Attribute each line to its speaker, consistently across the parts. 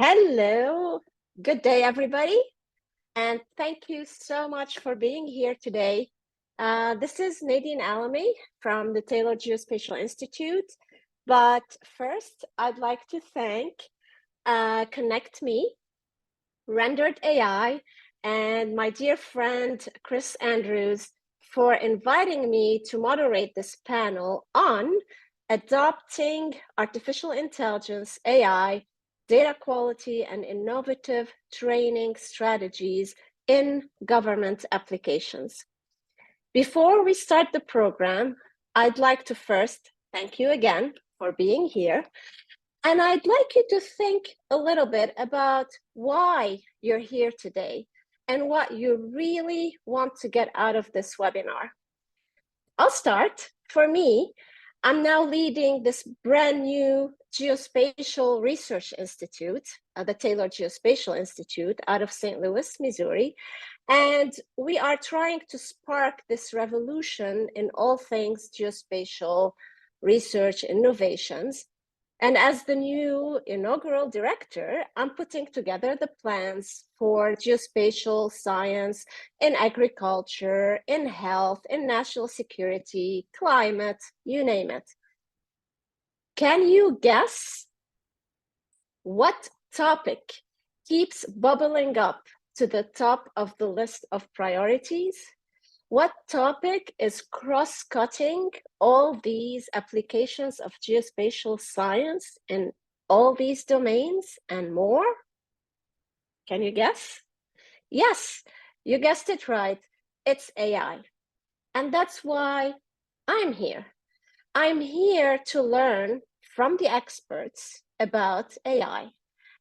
Speaker 1: Hello, good day, everybody, and thank you so much for being here today. This is Nadine Alameh from the Taylor Geospatial Institute, but first I'd like to thank Connect Me, Rendered.ai, and my dear friend Chris Andrews for inviting me to moderate this panel on adopting artificial intelligence, AI, data quality, and innovative training strategies in government applications. Before we start the program, I'd like to first thank you again for being here. And I'd like you to think a little bit about why you're here today and what you really want to get out of this webinar. I'll start. For me, I'm now leading this brand new Geospatial Research Institute, the Taylor Geospatial Institute out of St. Louis, Missouri. And we are trying to spark this revolution in all things geospatial research innovations. And as the new inaugural director, I'm putting together the plans for geospatial science in agriculture, in health, in national security, climate, you name it. Can you guess what topic keeps bubbling up to the top of the list of priorities? What topic is cross-cutting all these applications of geospatial science in all these domains and more? Can you guess? Yes, you guessed it right. It's AI. And that's why I'm here. I'm here to learn from the experts about AI,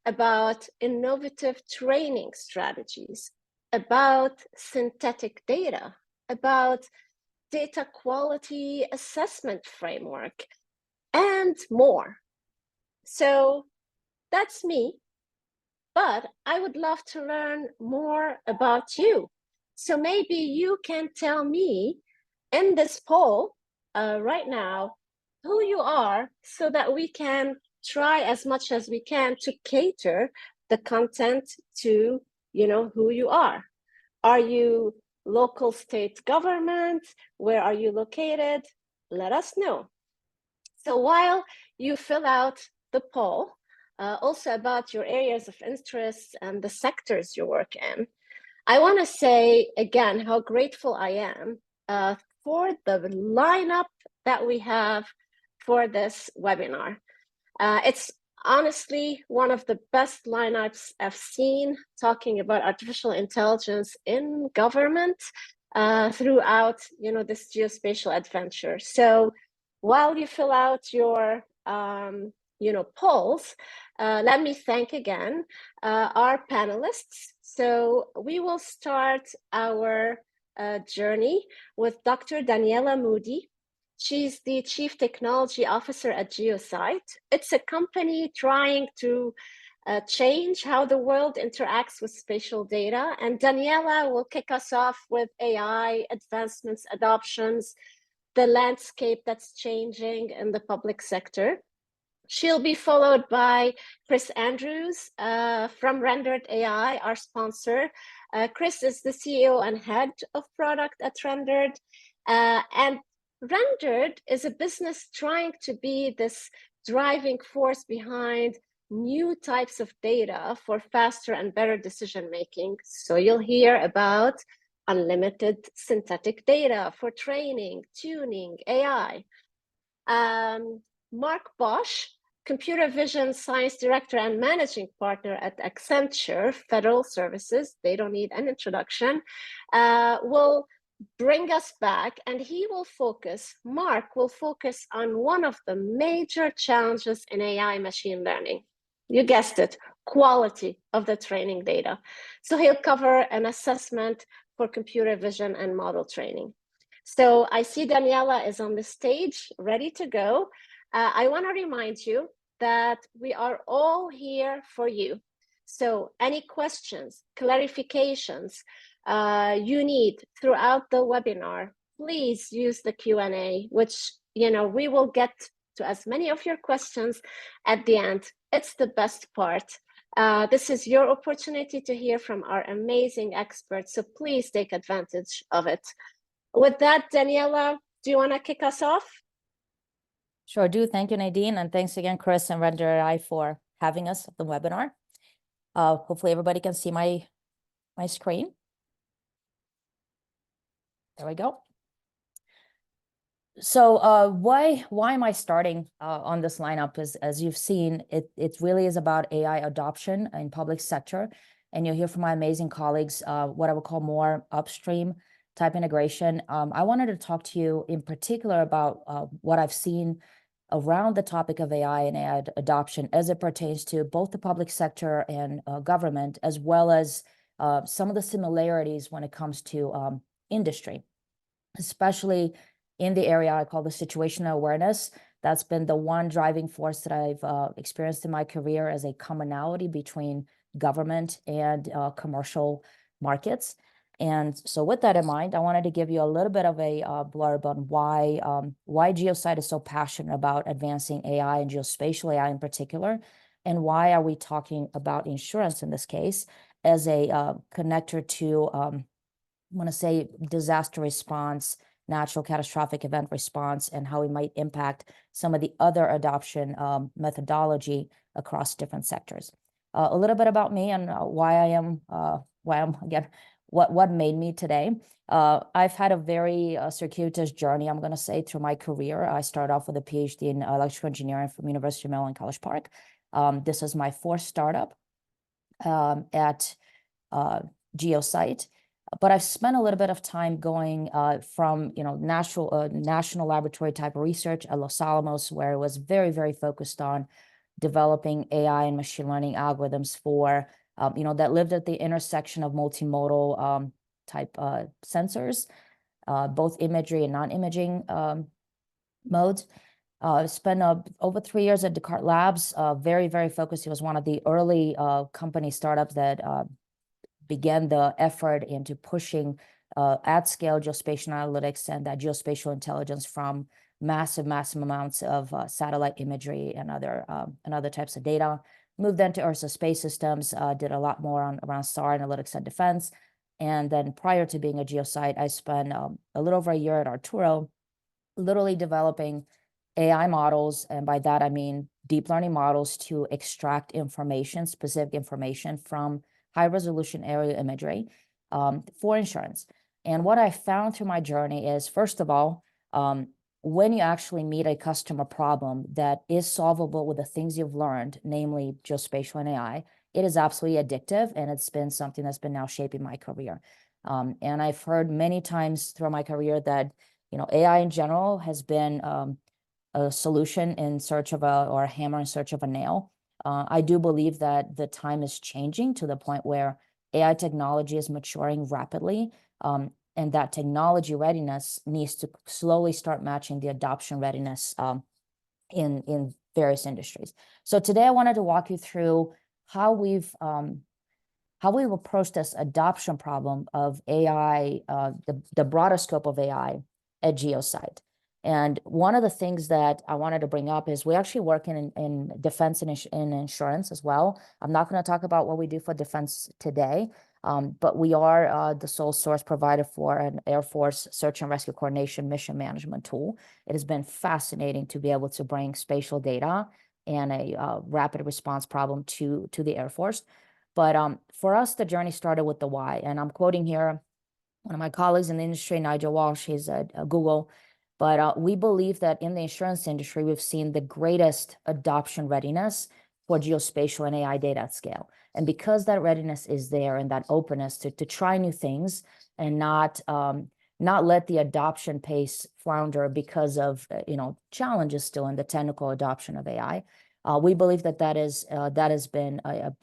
Speaker 1: about innovative training strategies, about synthetic data, about data quality assessment framework, and more. So that's me, but I would love to learn more about you. So maybe you can tell me in this poll right now who you are so that we can try as much as we can to cater the content to, who you are. Are you local state government? Where are you located? Let us know. So while you fill out the poll, also about your areas of interest and the sectors you work in, I want to say again how grateful I am for the lineup that we have for this webinar. It's honestly one of the best lineups I've seen talking about artificial intelligence in government throughout, this geospatial adventure. So while you fill out your, polls, let me thank again our panelists. So we will start our journey with Dr. Daniela Moody. She's the Chief Technology Officer at Geosite. It's a company trying to change how the world interacts with spatial data. And Daniela will kick us off with AI advancements, adoptions, the landscape that's changing in the public sector. She'll be followed by Chris Andrews from Rendered.ai, our sponsor. Chris is the CEO and head of product at Rendered. And Rendered is a business trying to be this driving force behind new types of data for faster and better decision making. So you'll hear about unlimited synthetic data for training, tuning, AI. Marc Bosch, Computer Vision Science Director and Managing Partner at Accenture Federal Services, they don't need an introduction, will bring us back, and Marc will focus on one of the major challenges in AI machine learning. You guessed it, quality of the training data. So he'll cover an assessment for computer vision and model training. So I see Daniela is on the stage, ready to go. I want to remind you that we are all here for you. So any questions, clarifications you need throughout the webinar, please use the Q&A, which, we will get to as many of your questions at the end. It's the best part. This is your opportunity to hear from our amazing experts, so please take advantage of it. With that, Daniela, do you want to kick us off?
Speaker 2: Sure do. Thank you, Nadine. And thanks again, Chris and Rendered.ai for having us at the webinar. Hopefully everybody can see my screen. There we go. So why am I starting on this lineup? As you've seen, it really is about AI adoption in public sector. And you'll hear from my amazing colleagues what I would call more upstream type integration. I wanted to talk to you in particular about what I've seen around the topic of AI and AI adoption as it pertains to both the public sector and government, as well as some of the similarities when it comes to industry, especially in the area I call the situational awareness. That's been the one driving force that I've experienced in my career as a commonality between government and commercial markets. And so with that in mind, I wanted to give you a little bit of a blurb on why Geosite is so passionate about advancing AI and geospatial AI in particular, and why are we talking about insurance in this case as a connector to, I want to say, disaster response, natural catastrophic event response, and how it might impact some of the other adoption methodology across different sectors. A little bit about me and why I'm again, what made me today. I've had a very circuitous journey, I'm going to say, through my career. I started off with a PhD in electrical engineering from University of Maryland, College Park. This is my fourth startup at Geosite. But I've spent a little bit of time going from national laboratory type of research at Los Alamos, where it was very, very focused on developing AI and machine learning algorithms for that lived at the intersection of multimodal type sensors, both imagery and non-imaging modes. Spent over 3 years at Descartes Labs, very, very focused. It was one of the early company startups that began the effort into pushing at scale geospatial analytics and that geospatial intelligence from massive amounts of satellite imagery and other types of data. Moved then to Ursa Space Systems, did a lot more around SAR analytics and defense. And then prior to being a Geosite, I spent a little over a year at Arturo, literally developing AI models, and by that I mean deep learning models to extract information, specific information from high-resolution aerial imagery for insurance. And what I found through my journey is, first of all, when you actually meet a customer problem that is solvable with the things you've learned, namely geospatial and AI, it is absolutely addictive, and it's been something that's been now shaping my career. And I've heard many times throughout my career that AI in general has been a solution in search of or a hammer in search of a nail. I do believe that the time is changing to the point where AI technology is maturing rapidly, and that technology readiness needs to slowly start matching the adoption readiness in various industries. So today I wanted to walk you through how we've approached this adoption problem of AI, the broader scope of AI at Geosite. And one of the things that I wanted to bring up is we actually work in defense and in insurance as well. I'm not going to talk about what we do for defense today, but we are the sole source provider for an Air Force search and rescue coordination mission management tool. It has been fascinating to be able to bring spatial data and a rapid response problem to the Air Force. But for us, the journey started with the why. And I'm quoting here one of my colleagues in the industry, Nigel Walsh. He's at Google. But we believe that in the insurance industry, we've seen the greatest adoption readiness for geospatial and AI data at scale. And because that readiness is there and that openness to try new things and not let the adoption pace flounder because of challenges still in the technical adoption of AI, we believe that has been a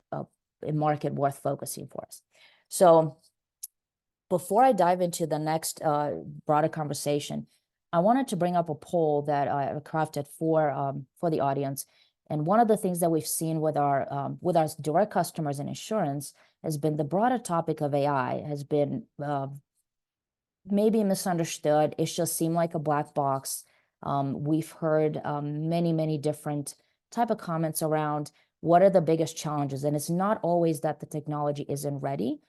Speaker 2: market worth focusing for us. So before I dive into the next broader conversation, I wanted to bring up a poll that I crafted for the audience. And one of the things that we've seen with our direct customers in insurance has been the broader topic of AI has been maybe misunderstood. It just seemed like a black box. We've heard many different type of comments around what are the biggest challenges? And it's not always that the technology isn't ready.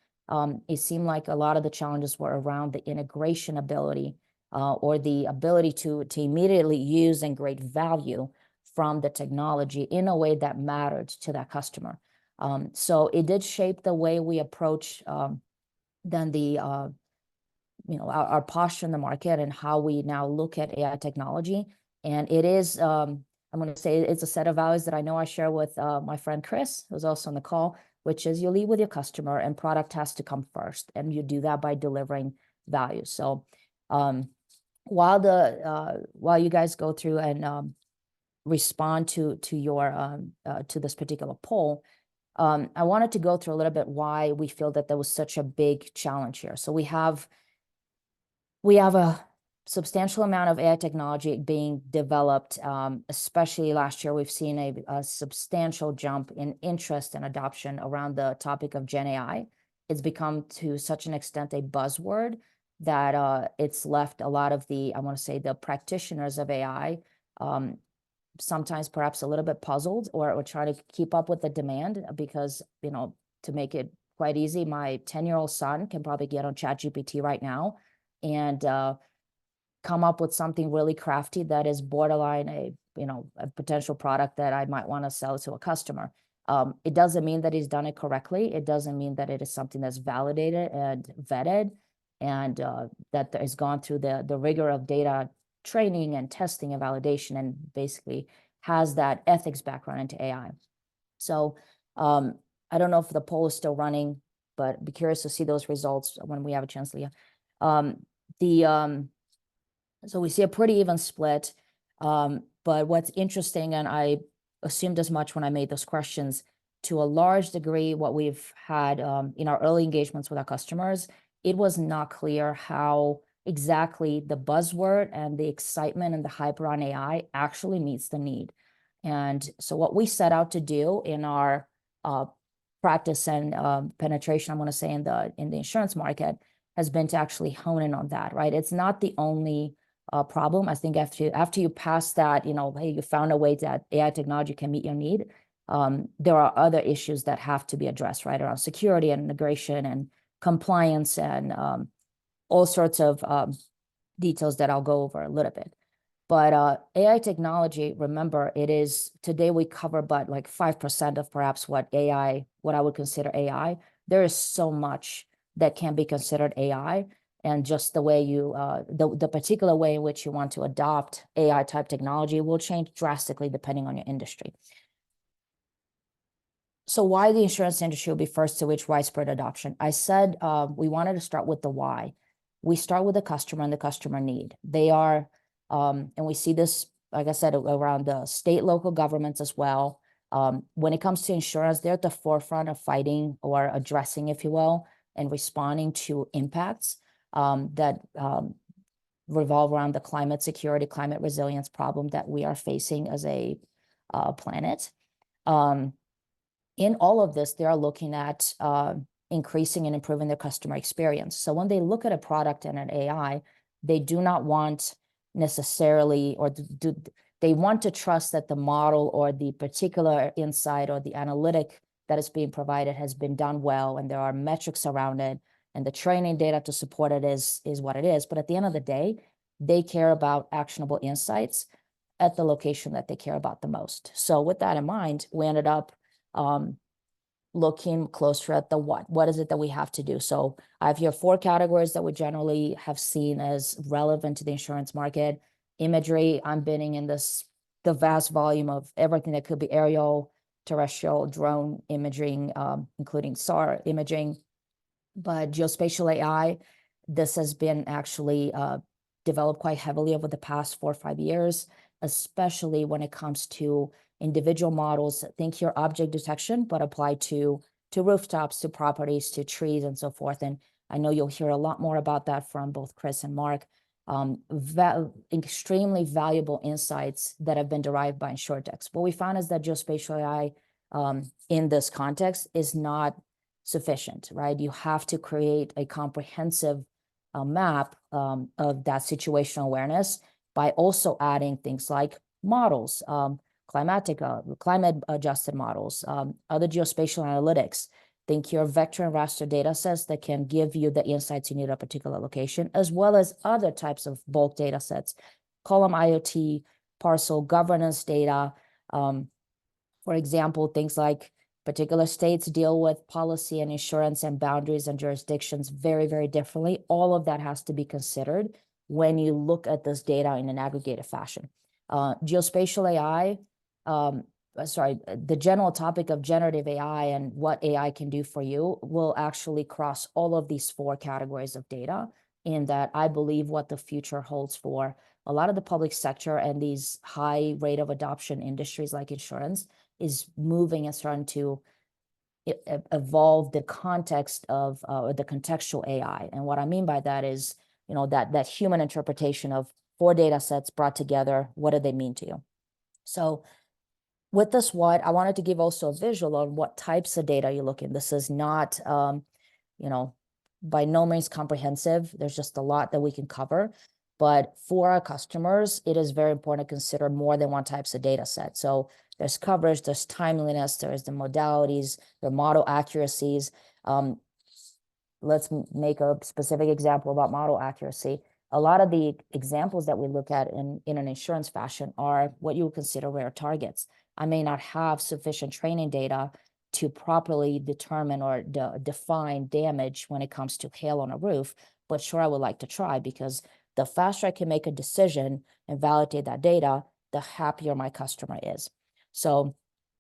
Speaker 2: It seemed like a lot of the challenges were around the integration ability or the ability to immediately use and create value from the technology in a way that mattered to that customer. So it did shape the way we approach then the our posture in the market and how we now look at AI technology. And it is, I'm going to say it's a set of values that I know I share with my friend Chris, who's also on the call, which is you lead with your customer and product has to come first. And you do that by delivering value. So while you guys go through and respond to your to this particular poll, I wanted to go through a little bit why we feel that there was such a big challenge here. So we have a substantial amount of AI technology being developed, especially last year. We've seen a substantial jump in interest and adoption around the topic of Gen AI. It's become to such an extent a buzzword that it's left a lot of the, I want to say, the practitioners of AI sometimes perhaps a little bit puzzled or try to keep up with the demand because, to make it quite easy, my 10-year-old son can probably get on ChatGPT right now and come up with something really crafty that is borderline a potential product that I might want to sell to a customer. It doesn't mean that he's done it correctly. It doesn't mean that it is something that's validated and vetted and that has gone through the rigor of data training and testing and validation and basically has that ethics background into AI. So I don't know if the poll is still running, but be curious to see those results when we have a chance, Leah. So we see a pretty even split, but what's interesting, and I assumed as much when I made those questions, to a large degree, what we've had in our early engagements with our customers, it was not clear how exactly the buzzword and the excitement and the hype around AI actually meets the need. And so what we set out to do in our practice and penetration, I'm going to say in the insurance market, has been to actually hone in on that, right? It's not the only problem. I think after you pass that, hey, you found a way that AI technology can meet your need. There are other issues that have to be addressed, right, around security and integration and compliance and all sorts of details that I'll go over a little bit. But AI technology, remember, it is, today we cover but like 5% of perhaps what I would consider AI. There is so much that can be considered AI, and just the way the particular way in which you want to adopt AI type technology will change drastically depending on your industry. So why the insurance industry will be first to reach widespread adoption? I said we wanted to start with the why. We start with the customer and the customer need. They are, and we see this, like I said, around the state, local governments as well. When it comes to insurance, they're at the forefront of fighting or addressing, if you will, and responding to impacts that revolve around the climate security, climate resilience problem that we are facing as a planet. In all of this, they are looking at increasing and improving their customer experience. So when they look at a product and an AI, they do not want necessarily, or they want to trust that the model or the particular insight or the analytic that is being provided has been done well, and there are metrics around it, and the training data to support it is what it is. But at the end of the day, they care about actionable insights at the location that they care about the most. So with that in mind, we ended up looking closer at the what is it that we have to do. So I have here 4 categories that we generally have seen as relevant to the insurance market. Imagery, I'm bidding in the vast volume of everything that could be aerial, terrestrial, drone imaging, including SAR imaging. But geospatial AI, this has been actually developed quite heavily over the past 4 or 5 years, especially when it comes to individual models. Think here object detection, but applied to rooftops, to properties, to trees, and so forth. And I know you'll hear a lot more about that from both Chris and Marc. Extremely valuable insights that have been derived by InsurTechs. What we found is that geospatial AI in this context is not sufficient, right? You have to create a comprehensive map of that situational awareness by also adding things like models, climate adjusted models, other geospatial analytics. Think your vector and raster data sets that can give you the insights you need at a particular location, as well as other types of bulk data sets, column IoT, parcel governance data. For example, things like particular states deal with policy and insurance and boundaries and jurisdictions very, very differently. All of that has to be considered when you look at this data in an aggregated fashion. Geospatial AI, the general topic of generative AI and what AI can do for you will actually cross all of these 4 categories of data, in that I believe what the future holds for a lot of the public sector and these high rate of adoption industries like insurance is moving and starting to evolve the context of the contextual AI. And what I mean by that is, that human interpretation of 4 data sets brought together, what do they mean to you? So with this what, I wanted to give also a visual on what types of data you look in. This is not, by no means comprehensive. There's just a lot that we can cover. But for our customers, it is very important to consider more than one types of data set. So there's coverage, there's timeliness, there's the modalities, the model accuracies. Let's make a specific example about model accuracy. A lot of the examples that we look at in an insurance fashion are what you would consider rare targets. I may not have sufficient training data to properly determine or define damage when it comes to hail on a roof, but sure, I would like to try, because the faster I can make a decision and validate that data, the happier my customer is. So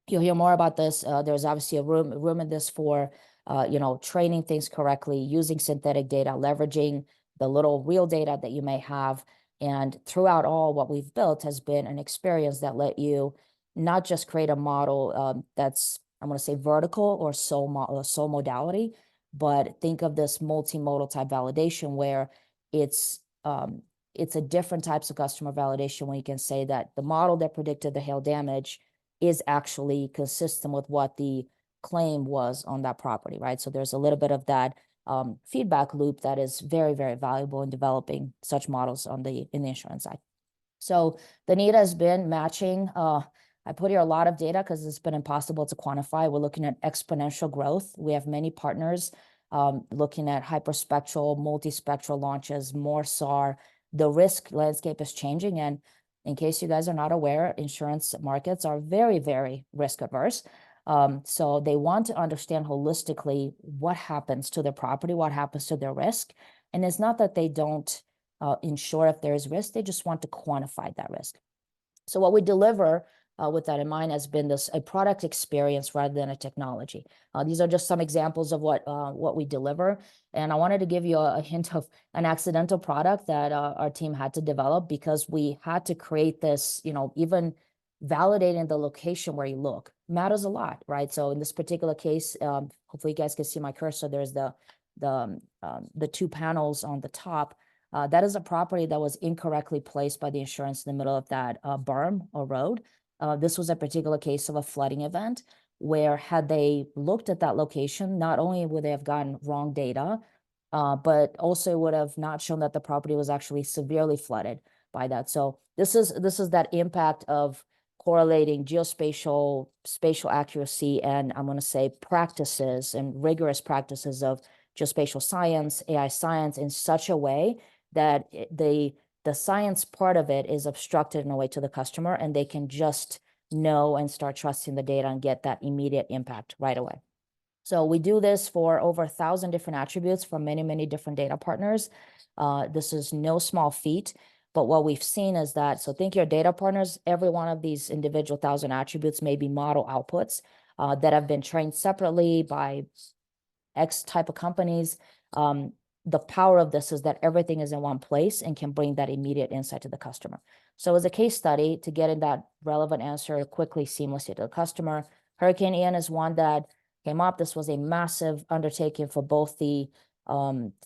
Speaker 2: you'll hear more about this. There's obviously a room in this for, training things correctly, using synthetic data, leveraging the little real data that you may have. And throughout all, what we've built has been an experience that let you not just create a model that's, I'm going to say, vertical or sole modality, but think of this multimodal type validation where it's a different types of customer validation, when you can say that the model that predicted the hail damage is actually consistent with what the claim was on that property, right? So there's a little bit of that feedback loop that is very, very valuable in developing such models in the insurance side. So the need has been matching. I put here a lot of data because it's been impossible to quantify. We're looking at exponential growth. We have many partners looking at hyperspectral, multispectral launches, more SAR. The risk landscape is changing. And in case you guys are not aware, insurance markets are very, very risk averse. So they want to understand holistically what happens to their property, what happens to their risk. And it's not that they don't insure if there is risk, they just want to quantify that risk. So what we deliver with that in mind has been a product experience rather than a technology. These are just some examples of what we deliver. And I wanted to give you a hint of an accidental product that our team had to develop, because we had to create this, even validating the location where you look matters a lot, right? So in this particular case, hopefully you guys can see my cursor. There's the 2 panels on the top. That is a property that was incorrectly placed by the insurance in the middle of that berm or road. This was a particular case of a flooding event where, had they looked at that location, not only would they have gotten wrong data, but also would have not shown that the property was actually severely flooded by that. So this is that impact of correlating geospatial, spatial accuracy, and I'm going to say practices and rigorous practices of geospatial science, AI science, in such a way that the science part of it is obstructed in a way to the customer, and they can just know and start trusting the data and get that immediate impact right away. So we do this for over 1,000 different attributes from many, many different data partners. This is no small feat, but what we've seen is that, so think your data partners, every one of these individual 1,000 attributes may be model outputs that have been trained separately by X type of companies. The power of this is that everything is in one place and can bring that immediate insight to the customer. So as a case study, to get in that relevant answer quickly, seamlessly to the customer, Hurricane Ian is one that came up. This was a massive undertaking for both the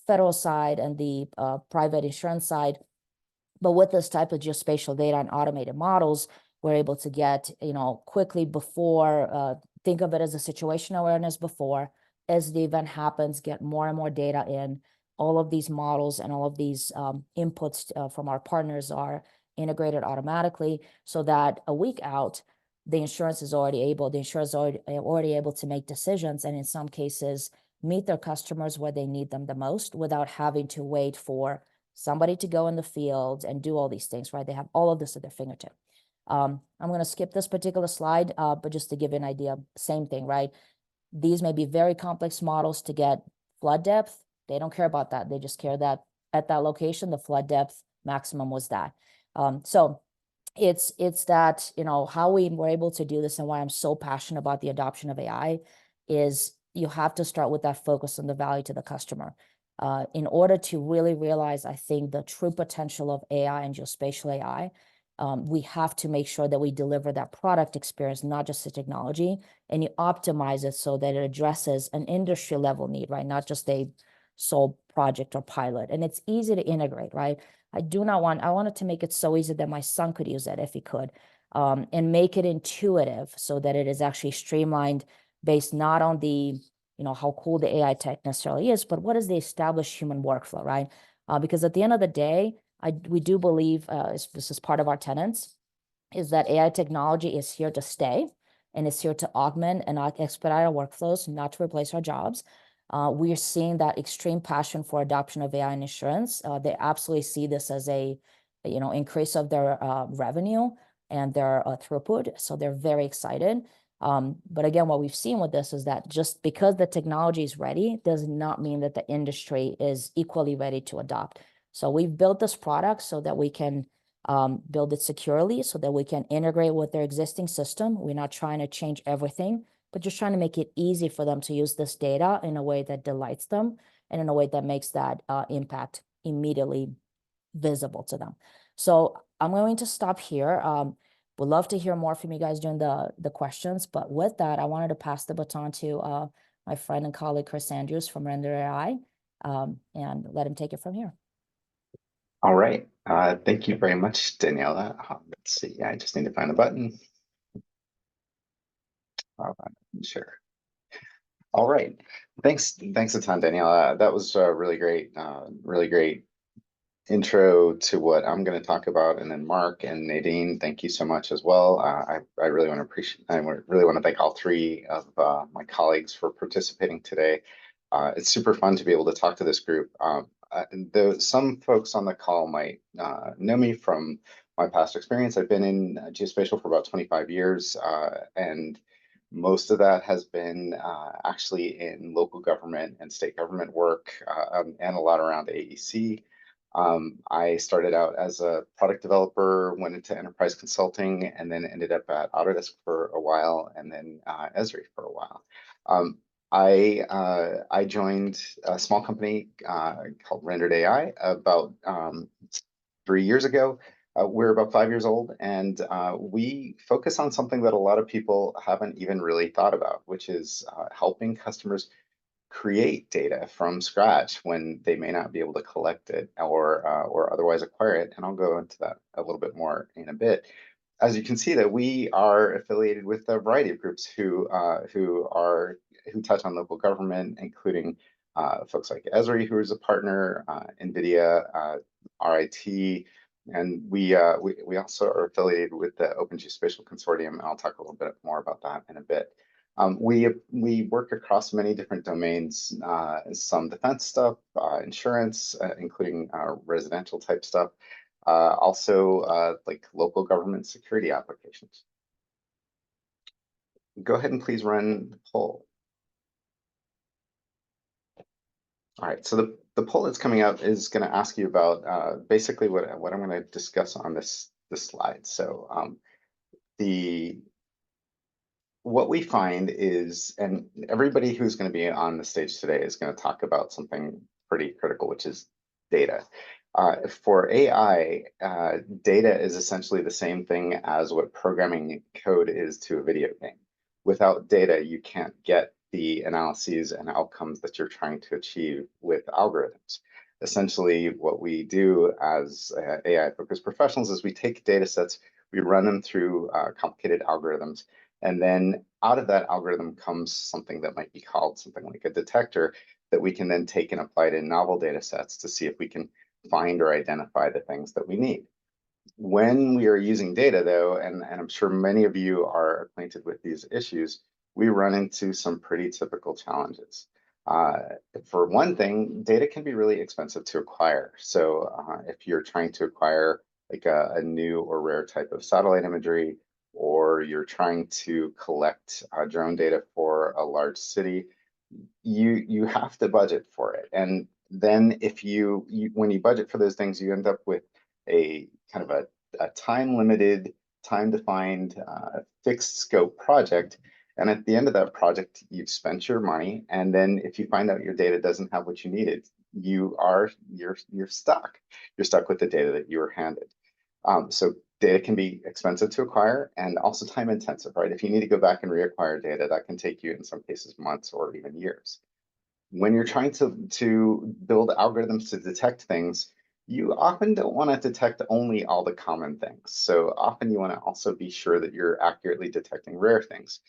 Speaker 2: federal side and the private insurance side. But with this type of geospatial data and automated models, we're able to get, quickly before, think of it as a situation awareness before, as the event happens, get more and more data in. All of these models and all of these inputs from our partners are integrated automatically, so that a week out, the insurance is already able to make decisions, and in some cases meet their customers where they need them the most without having to wait for somebody to go in the field and do all these things, right? They have all of this at their fingertip. I'm going to skip this particular slide, but just to give you an idea, same thing, right? These may be very complex models to get flood depth. They don't care about that. They just care that at that location, the flood depth maximum was that. So it's that, how we were able to do this and why I'm so passionate about the adoption of AI is you have to start with that focus on the value to the customer. In order to really realize, I think, the true potential of AI and geospatial AI, we have to make sure that we deliver that product experience, not just the technology, and you optimize it so that it addresses an industry level need, right? Not just a sole project or pilot. And it's easy to integrate, right? I wanted to make it so easy that my son could use it if he could, and make it intuitive so that it is actually streamlined based not on the, how cool the AI tech necessarily is, but what is the established human workflow, right? Because at the end of the day, we do believe, this is part of our tenets, is that AI technology is here to stay and it's here to augment and expedite our workflows, not to replace our jobs. We are seeing that extreme passion for adoption of AI in insurance. They absolutely see this as a, increase of their revenue and their throughput. So they're very excited. But again, what we've seen with this is that just because the technology is ready does not mean that the industry is equally ready to adopt. So we've built this product so that we can build it securely, so that we can integrate with their existing system. We're not trying to change everything, but just trying to make it easy for them to use this data in a way that delights them and in a way that makes that impact immediately visible to them. So I'm going to stop here. Would love to hear more from you guys during the questions, but with that, I wanted to pass the baton to my friend and colleague, Chris Andrews from Rendered.ai, and let him take it from here.
Speaker 3: All right. Thank you very much, Daniela. Let's see. I just need to find the button. Sure. All right. Thanks a ton, Daniela. That was really great intro to what I'm going to talk about. And then Marc and Nadine, thank you so much as well. I really want to thank all three of my colleagues for participating today. It's super fun to be able to talk to this group. Some folks on the call might know me from my past experience. I've been in geospatial for about 25 years, and most of that has been actually in local government and state government work, and a lot around AEC. I started out as a product developer, went into enterprise consulting, and then ended up at Autodesk for a while, and then Esri for a while. I joined a small company called Rendered.ai about 3 years ago. We're about 5 years old, and we focus on something that a lot of people haven't even really thought about, which is helping customers create data from scratch when they may not be able to collect it or otherwise acquire it. And I'll go into that a little bit more in a bit. As you can see, that we are affiliated with a variety of groups who touch on local government, including folks like Esri, who is a partner, NVIDIA, RIT, and we also are affiliated with the Open Geospatial Consortium, and I'll talk a little bit more about that in a bit. We work across many different domains, some defense stuff, insurance, including residential type stuff, also like local government security applications. Go ahead and please run the poll. All right, so the poll that's coming up is going to ask you about basically what I'm going to discuss on this slide. So what we find is, and everybody who's going to be on the stage today is going to talk about something pretty critical, which is data. For AI, data is essentially the same thing as what programming code is to a video game. Without data, you can't get the analyses and outcomes that you're trying to achieve with algorithms. Essentially, what we do as AI-focused professionals is we take data sets, we run them through complicated algorithms, and then out of that algorithm comes something that might be called something like a detector that we can then take and apply to novel data sets to see if we can find or identify the things that we need. When we are using data, though, and I'm sure many of you are acquainted with these issues, we run into some pretty typical challenges. Uh, for one thing, data can be really expensive to acquire. So if you're trying to acquire like a new or rare type of satellite imagery, or you're trying to collect drone data for a large city, you have to budget for it. And then if when you budget for those things, you end up with a kind of a time limited, time defined, fixed scope project. And at the end of that project, you've spent your money. And then if you find out your data doesn't have what you needed, you're stuck. You're stuck with the data that you were handed. So data can be expensive to acquire and also time intensive, right? If you need to go back and reacquire data, that can take you in some cases months or even years. When you're trying to build algorithms to detect things, you often don't want to detect only all the common things. So often you want to also be sure that you're accurately detecting rare things.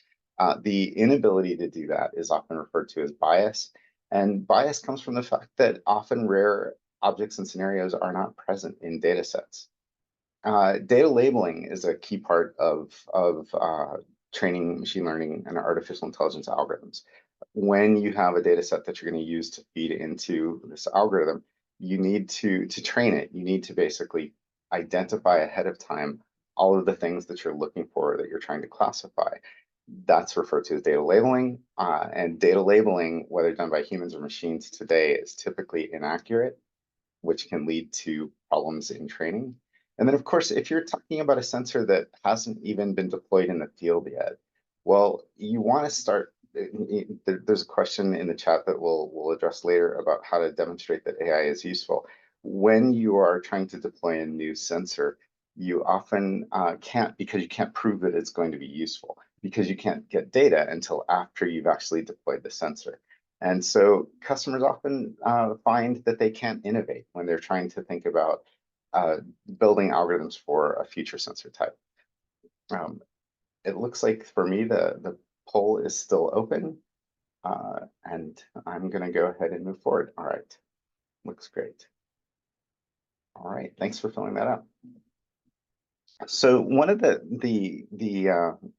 Speaker 3: The inability to do that is often referred to as bias. And bias comes from the fact that often rare objects and scenarios are not present in data sets. Data labeling is a key part of training machine learning and artificial intelligence algorithms. When you have a data set that you're going to use to feed into this algorithm, you need to train it. You need to basically identify ahead of time all of the things that you're looking for that you're trying to classify. That's referred to as data labeling. And data labeling, whether done by humans or machines today, is typically inaccurate, which can lead to problems in training. And then, of course, if you're talking about a sensor that hasn't even been deployed in the field yet, well, you want to start. There's a question in the chat that we'll address later about how to demonstrate that AI is useful. When you are trying to deploy a new sensor, you often can't, because you can't prove that it's going to be useful, because you can't get data until after you've actually deployed the sensor. And so customers often find that they can't innovate when they're trying to think about building algorithms for a future sensor type. It looks like for me, the poll is still open, and I'm going to go ahead and move forward. All right, looks great. All right, thanks for filling that out. So one of the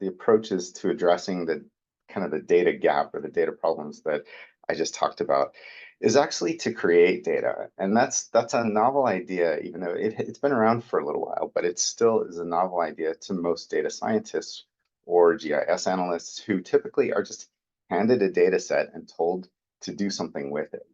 Speaker 3: approaches to addressing the kind of the data gap or the data problems that I just talked about is actually to create data. And that's a novel idea, even though it's been around for a little while, but it still is a novel idea to most data scientists or GIS analysts who typically are just handed a data set and told to do something with it.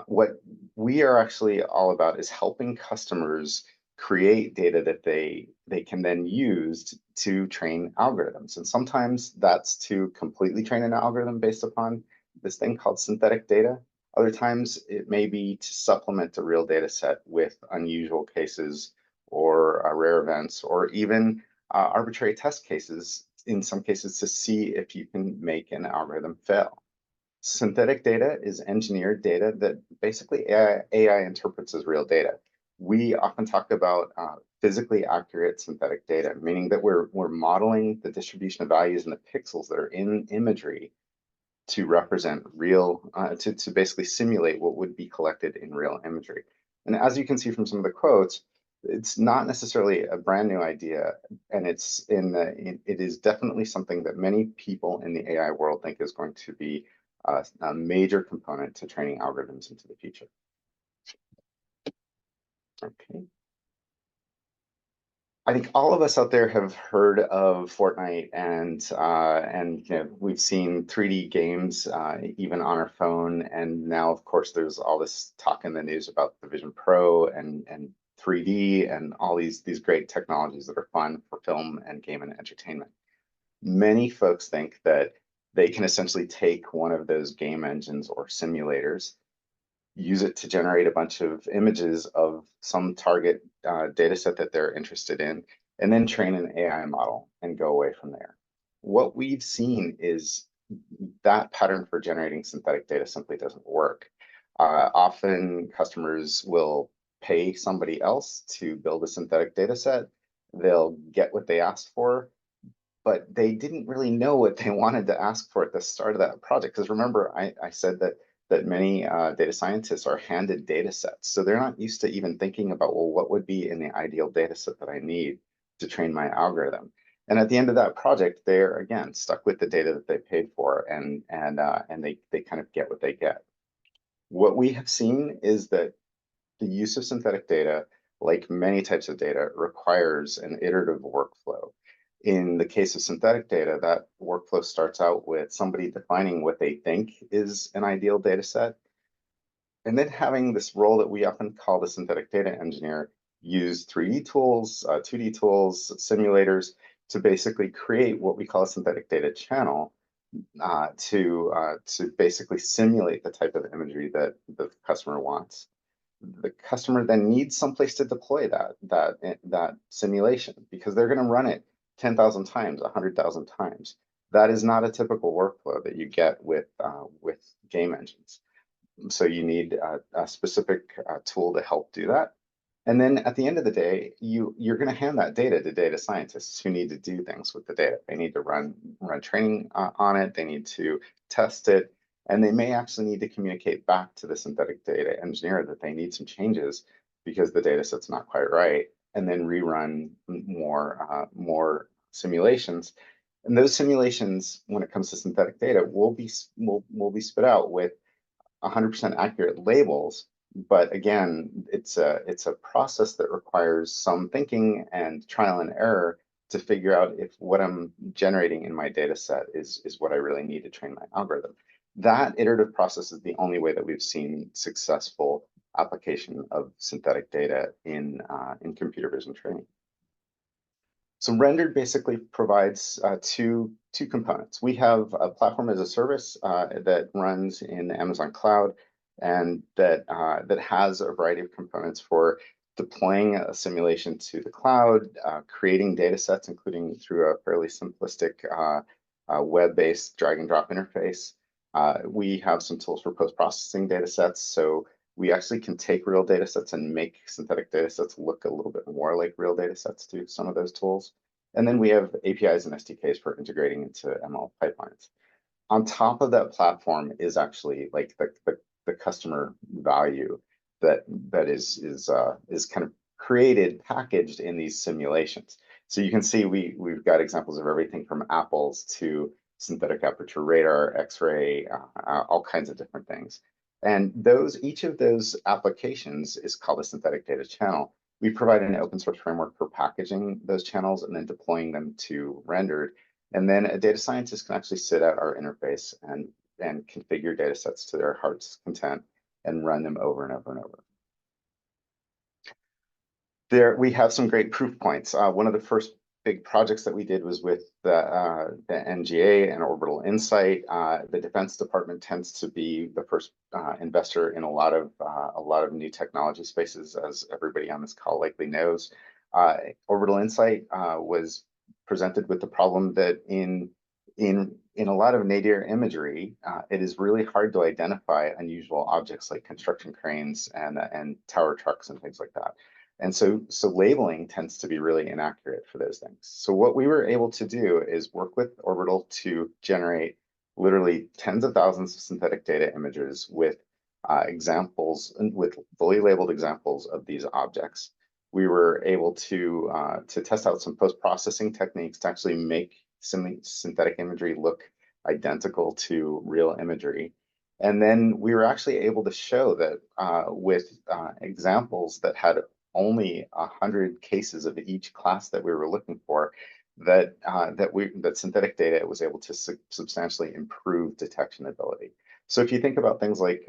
Speaker 3: What we are actually all about is helping customers create data that they can then use to train algorithms. And sometimes that's to completely train an algorithm based upon this thing called synthetic data. Other times it may be to supplement a real data set with unusual cases or rare events, or even arbitrary test cases, in some cases to see if you can make an algorithm fail. Synthetic data is engineered data that basically AI interprets as real data. We often talk about physically accurate synthetic data, meaning that we're modeling the distribution of values in the pixels that are in imagery to represent real, to basically simulate what would be collected in real imagery. And as you can see from some of the quotes, it's not necessarily a brand new idea, and it is definitely something that many people in the AI world think is going to be a major component to training algorithms into the future. Okay. I think all of us out there have heard of Fortnite, and you know, we've seen 3D games even on our phone, and now of course there's all this talk in the news about the Vision Pro and 3D and all these great technologies that are fun for film and game and entertainment. Many folks think that they can essentially take one of those game engines or simulators, use it to generate a bunch of images of some target data set that they're interested in, and then train an AI model and go away from there. What we've seen is that pattern for generating synthetic data simply doesn't work. Often customers will pay somebody else to build a synthetic data set. They'll get what they asked for, but they didn't really know what they wanted to ask for at the start of that project. Because remember, I said that that many data scientists are handed data sets. So they're not used to even thinking about, well, what would be in the ideal data set that I need to train my algorithm? And at the end of that project, they're again stuck with the data that they paid for, and they kind of get what they get. What we have seen is that the use of synthetic data, like many types of data, requires an iterative workflow. In the case of synthetic data, that workflow starts out with somebody defining what they think is an ideal data set, and then having this role that we often call the synthetic data engineer use 3D tools, 2D tools, simulators to basically create what we call a synthetic data channel to basically simulate the type of imagery that the customer wants. The customer then needs someplace to deploy that simulation, because they're going to run it 10,000 times, 100,000 times. That is not a typical workflow that you get with game engines. So you need a specific tool to help do that. And then at the end of the day, you're going to hand that data to data scientists who need to do things with the data. They need to run training on it. They need to test it. And they may actually need to communicate back to the synthetic data engineer that they need some changes because the data set's not quite right, and then rerun more simulations. And those simulations, when it comes to synthetic data, will be spit out with 100% accurate labels. But again, it's a process that requires some thinking and trial and error to figure out if what I'm generating in my data set is what I really need to train my algorithm. That iterative process is the only way that we've seen successful application of synthetic data in computer vision training. So Rendered basically provides two components. We have a platform as a service that runs in Amazon Cloud, and that has a variety of components for deploying a simulation to the cloud, creating data sets, including through a fairly simplistic web-based drag and drop interface. We have some tools for post-processing data sets, so we actually can take real data sets and make synthetic data sets look a little bit more like real data sets through some of those tools. And then we have APIs and SDKs for integrating into ML pipelines. On top of that platform is actually like the customer value that is kind of created, packaged in these simulations. So you can see we've got examples of everything from apples to synthetic aperture radar, X-ray, all kinds of different things. And each of those applications is called a synthetic data channel. We provide an open source framework for packaging those channels and then deploying them to Rendered. And then a data scientist can actually sit at our interface and configure data sets to their heart's content and run them over and over and over. There, we have some great proof points. One of the first big projects that we did was with the NGA and Orbital Insight. The Defense Department tends to be the first investor in a lot of new technology spaces, as everybody on this call likely knows. Orbital Insight was presented with the problem that in a lot of nadir imagery, it is really hard to identify unusual objects like construction cranes and tower trucks and things like that. And so labeling tends to be really inaccurate for those things. So what we were able to do is work with Orbital to generate literally tens of thousands of synthetic data images with examples, with fully labeled examples of these objects. We were able to test out some post-processing techniques to actually make synthetic imagery look identical to real imagery. And then we were actually able to show that with examples that had only 100 cases of each class that we were looking for, that synthetic data was able to substantially improve detection ability. So if you think about things like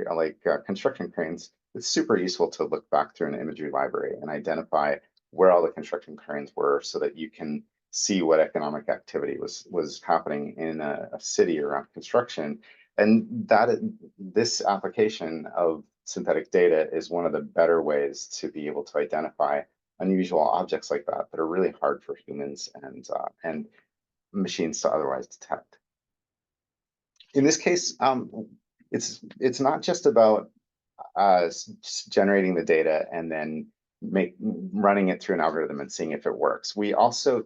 Speaker 3: construction cranes, it's super useful to look back through an imagery library and identify where all the construction cranes were, so that you can see what economic activity was happening in a city around construction. And this application of synthetic data is one of the better ways to be able to identify unusual objects like that are really hard for humans and machines to otherwise detect. In this case, it's not just about generating the data and then running it through an algorithm and seeing if it works. We also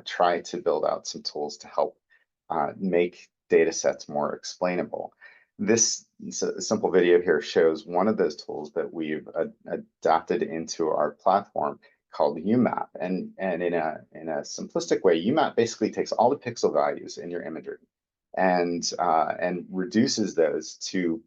Speaker 3: try to build out some tools to help make data sets more explainable. This simple video here shows one of those tools that we've adapted into our platform called UMAP. And in a simplistic way, UMAP basically takes all the pixel values in your imagery and reduces those to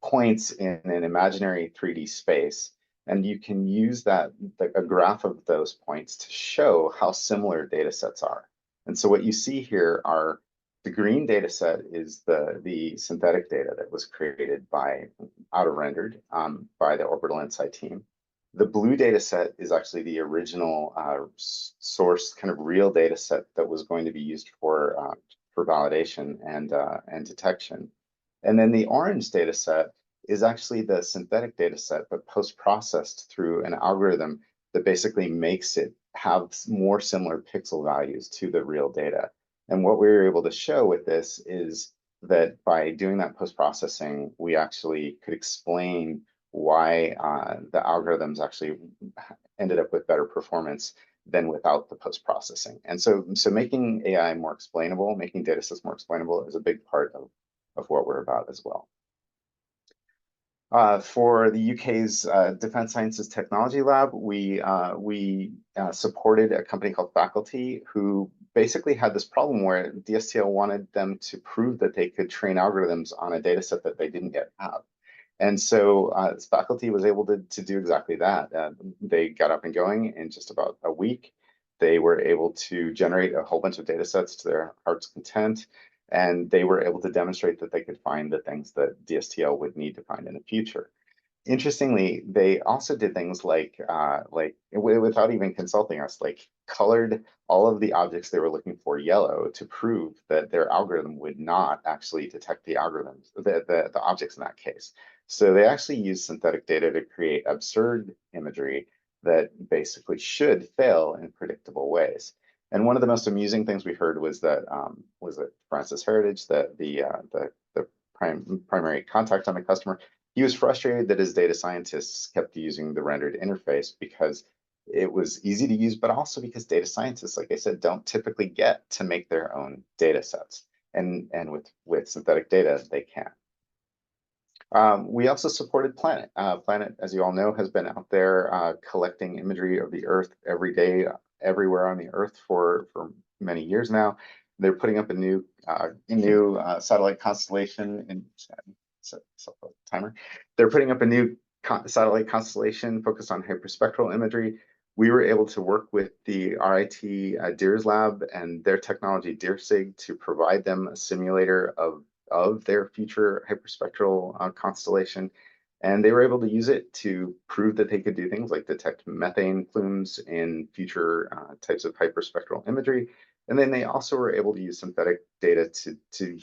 Speaker 3: points in an imaginary 3D space. And you can use that, a graph of those points, to show how similar data sets are. And so what you see here are the green data set is the synthetic data that was created out of Rendered by the Orbital Insight team. The blue data set is actually the original source, kind of real data set that was going to be used for validation and detection. And then the orange data set is actually the synthetic data set, but post-processed through an algorithm that basically makes it have more similar pixel values to the real data. And what we were able to show with this is that by doing that post-processing, we actually could explain why the algorithms actually ended up with better performance than without the post-processing. And so making AI more explainable, making data sets more explainable is a big part of what we're about as well. For the UK's Defence Sciences Technology Lab, we supported a company called Faculty, who basically had this problem where DSTL wanted them to prove that they could train algorithms on a data set that they didn't yet have. And so Faculty was able to do exactly that. They got up and going in just about a week. They were able to generate a whole bunch of data sets to their heart's content. And they were able to demonstrate that they could find the things that DSTL would need to find in the future. Interestingly, they also did things like without even consulting us, like colored all of the objects they were looking for yellow to prove that their algorithm would not actually detect the objects in that case. So they actually used synthetic data to create absurd imagery that basically should fail in predictable ways. And one of the most amusing things we heard was that Francis Heritage, the primary contact on the customer, he was frustrated that his data scientists kept using the rendered interface because it was easy to use, but also because data scientists, like I said, don't typically get to make their own data sets. And with synthetic data, they can. We also supported Planet. Planet, as you all know, has been out there collecting imagery of the Earth every day, everywhere on the Earth for many years now. They're putting up a new satellite constellation in timer. They're putting up a new satellite constellation focused on hyperspectral imagery. We were able to work with the RIT DEERS lab and their technology DeerSig to provide them a simulator of their future hyperspectral constellation. And they were able to use it to prove that they could do things like detect methane plumes in future types of hyperspectral imagery. And then they also were able to use synthetic data to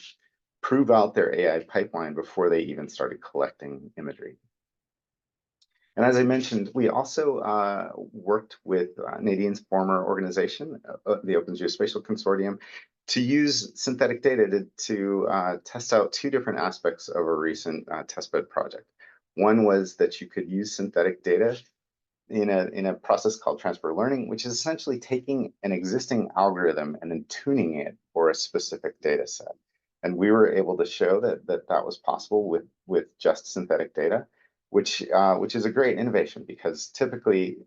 Speaker 3: prove out their AI pipeline before they even started collecting imagery. And as I mentioned, we also worked with Nadine's former organization, the Open Geospatial Consortium, to use synthetic data to test out two different aspects of a recent testbed project. One was that you could use synthetic data in a process called transfer learning, which is essentially taking an existing algorithm and then tuning it for a specific data set. And we were able to show that was possible with just synthetic data, which is a great innovation, because typically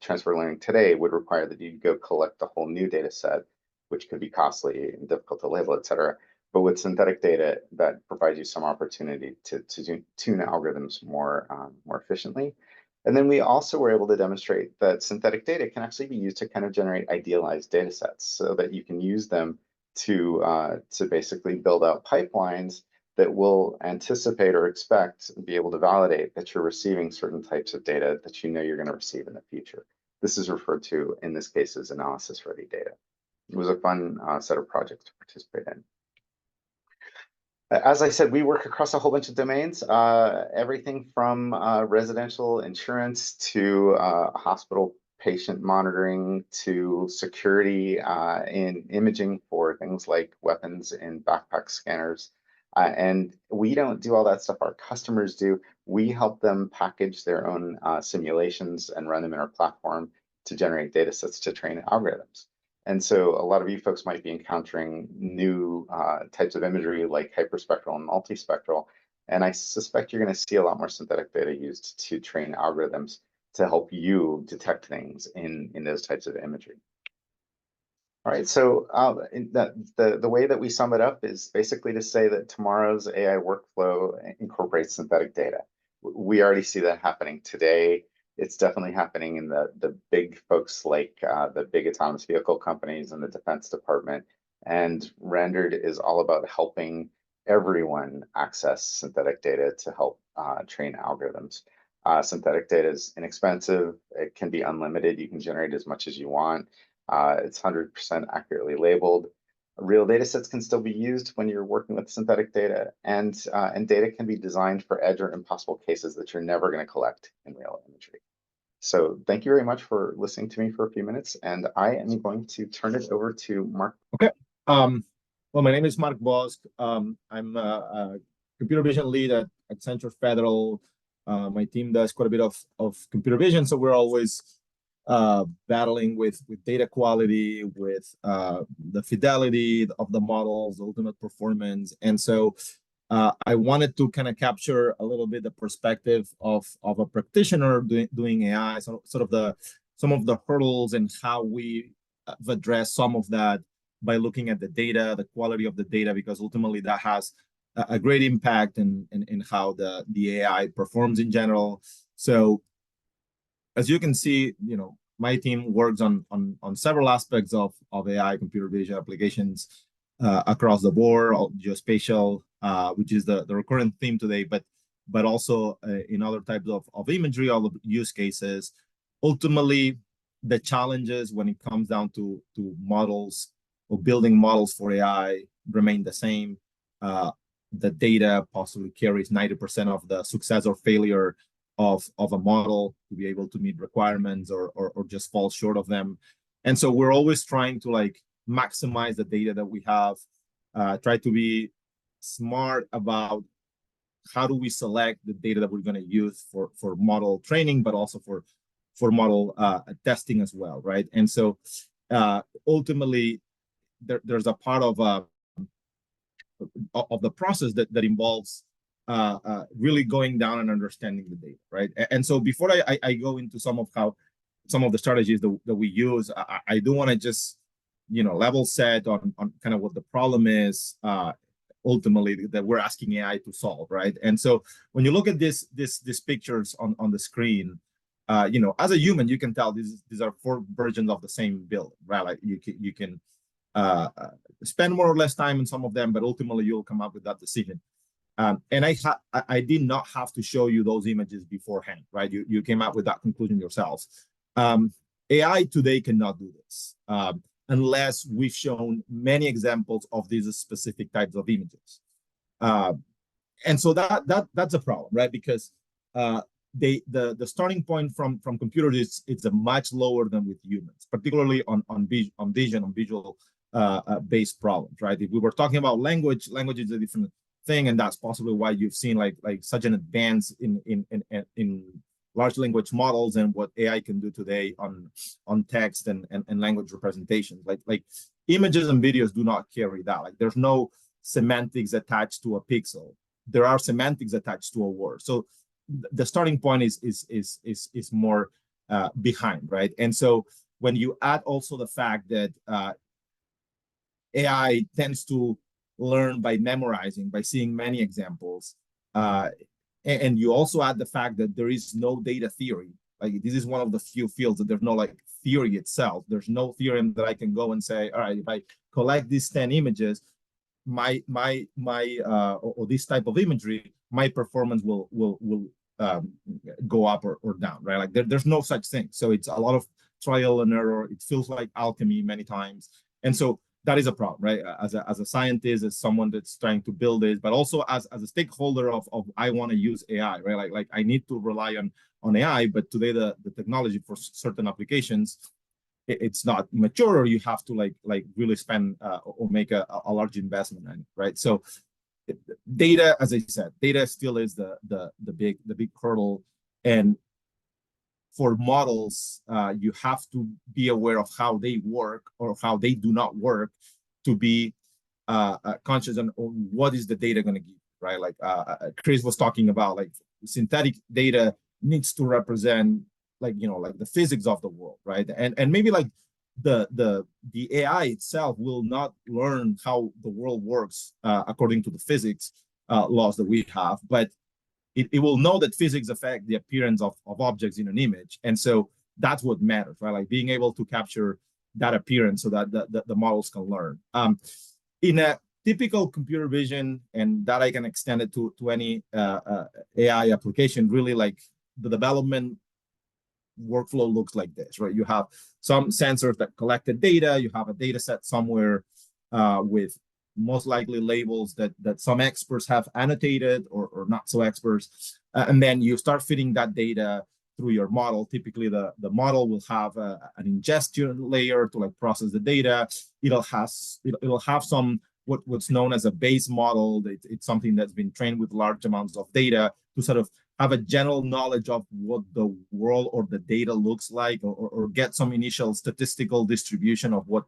Speaker 3: transfer learning today would require that you go collect a whole new data set, which could be costly and difficult to label, et cetera. But with synthetic data, that provides you some opportunity to tune algorithms more efficiently. And then we also were able to demonstrate that synthetic data can actually be used to kind of generate idealized data sets, so that you can use them to basically build out pipelines that will anticipate or expect and be able to validate that you're receiving certain types of data that you know you're going to receive in the future. This is referred to, in this case, as analysis-ready data. It was a fun set of projects to participate in. As I said, we work across a whole bunch of domains, everything from residential insurance to hospital patient monitoring to security in imaging for things like weapons and backpack scanners. And we don't do all that stuff, our customers do. We help them package their own simulations and run them in our platform to generate data sets to train algorithms. And so a lot of you folks might be encountering new types of imagery like hyperspectral and multispectral. And I suspect you're going to see a lot more synthetic data used to train algorithms to help you detect things in those types of imagery. All right, so the way that we sum it up is basically to say that tomorrow's AI workflow incorporates synthetic data. We already see that happening today. It's definitely happening in the big folks like the big autonomous vehicle companies and the Defense Department. And Rendered is all about helping everyone access synthetic data to help train algorithms. Synthetic data is inexpensive. It can be unlimited. You can generate as much as you want. It's 100% accurately labeled. Real data sets can still be used when you're working with synthetic data, and data can be designed for edge or impossible cases that you're never going to collect in real imagery. So thank you very much for listening to me for a few minutes, and I am going to turn it over to Marc.
Speaker 4: Okay. Well, my name is Marc Bosch. I'm a computer vision lead at Accenture Federal. My team does quite a bit of computer vision, so we're always battling with data quality, with the fidelity of the models, ultimate performance. And so I wanted to kind of capture a little bit the perspective of a practitioner doing AI, so sort of some of the hurdles and how we address some of that by looking at the data, the quality of the data, because ultimately that has a great impact in how the AI performs in general. So as you can see, my team works on several aspects of AI computer vision applications across the board, geospatial, which is the recurrent theme today, but also in other types of imagery, all the use cases. Ultimately, the challenges when it comes down to models or building models for AI remain the same. The data possibly carries 90% of the success or failure of a model to be able to meet requirements or just fall short of them. And so we're always trying to maximize the data that we have, try to be smart about how do we select the data that we're going to use for model training, but also for model testing as well, right? And so ultimately, there's a part of the process that involves really going down and understanding the data, right? And so before I go into some of the strategies that we use, I do want to just level set on kind of what the problem is ultimately that we're asking AI to solve, right? And so when you look at these pictures on the screen, as a human, you can tell these are 4 versions of the same building, right? Like you can spend more or less time in some of them, but ultimately you'll come up with that decision. And I did not have to show you those images beforehand, right? You came up with that conclusion yourselves. AI today cannot do this unless we've shown many examples of these specific types of images. And so that's a problem, right? Because the starting point from computers is a much lower than with humans, particularly on visual based problems, right? If we were talking about language is a different thing, and that's possibly why you've seen like such an advance in large language models and what AI can do today on text and language representations. Like images and videos do not carry that. Like there's no semantics attached to a pixel. There are semantics attached to a word. So the starting point is more behind, right? And so when you add also the fact that AI tends to learn by memorizing, by seeing many examples, and you also add the fact that there is no data theory. Like this is one of the few fields that there's no theory itself. There's no theorem that I can go and say, all right, if I collect these 10 images, my or this type of imagery, my performance will go up or down, right? Like there's no such thing. So it's a lot of trial and error. It feels like alchemy many times, and so that is a problem, right? As a scientist, as someone that's trying to build this, but also as a stakeholder of I want to use AI, right? Like I need to rely on AI, but today the technology for certain applications, it's not mature, or you have to like really spend or make a large investment in it, right? So data, as I said, data still is the big hurdle, and for models, you have to be aware of how they work or how they do not work to be conscious on what is the data going to give, right? Like Chris was talking about, like synthetic data needs to represent like, you know, like the physics of the world, right? And maybe like the AI itself will not learn how the world works according to the physics laws that we have, but it will know that physics affect the appearance of objects in an image. And so that's what matters, right? Like being able to capture that appearance so that the models can learn. In a typical computer vision, and that I can extend it to any AI application, really like the development workflow looks like this, right? You have some sensors that collected data, you have a data set somewhere with most likely labels that some experts have annotated or not so experts, and then you start feeding that data through your model. Typically the model will have an ingestion layer to like process the data. It'll have some what's known as a base model. It's something that's been trained with large amounts of data to sort of have a general knowledge of what the world or the data looks like, or get some initial statistical distribution of what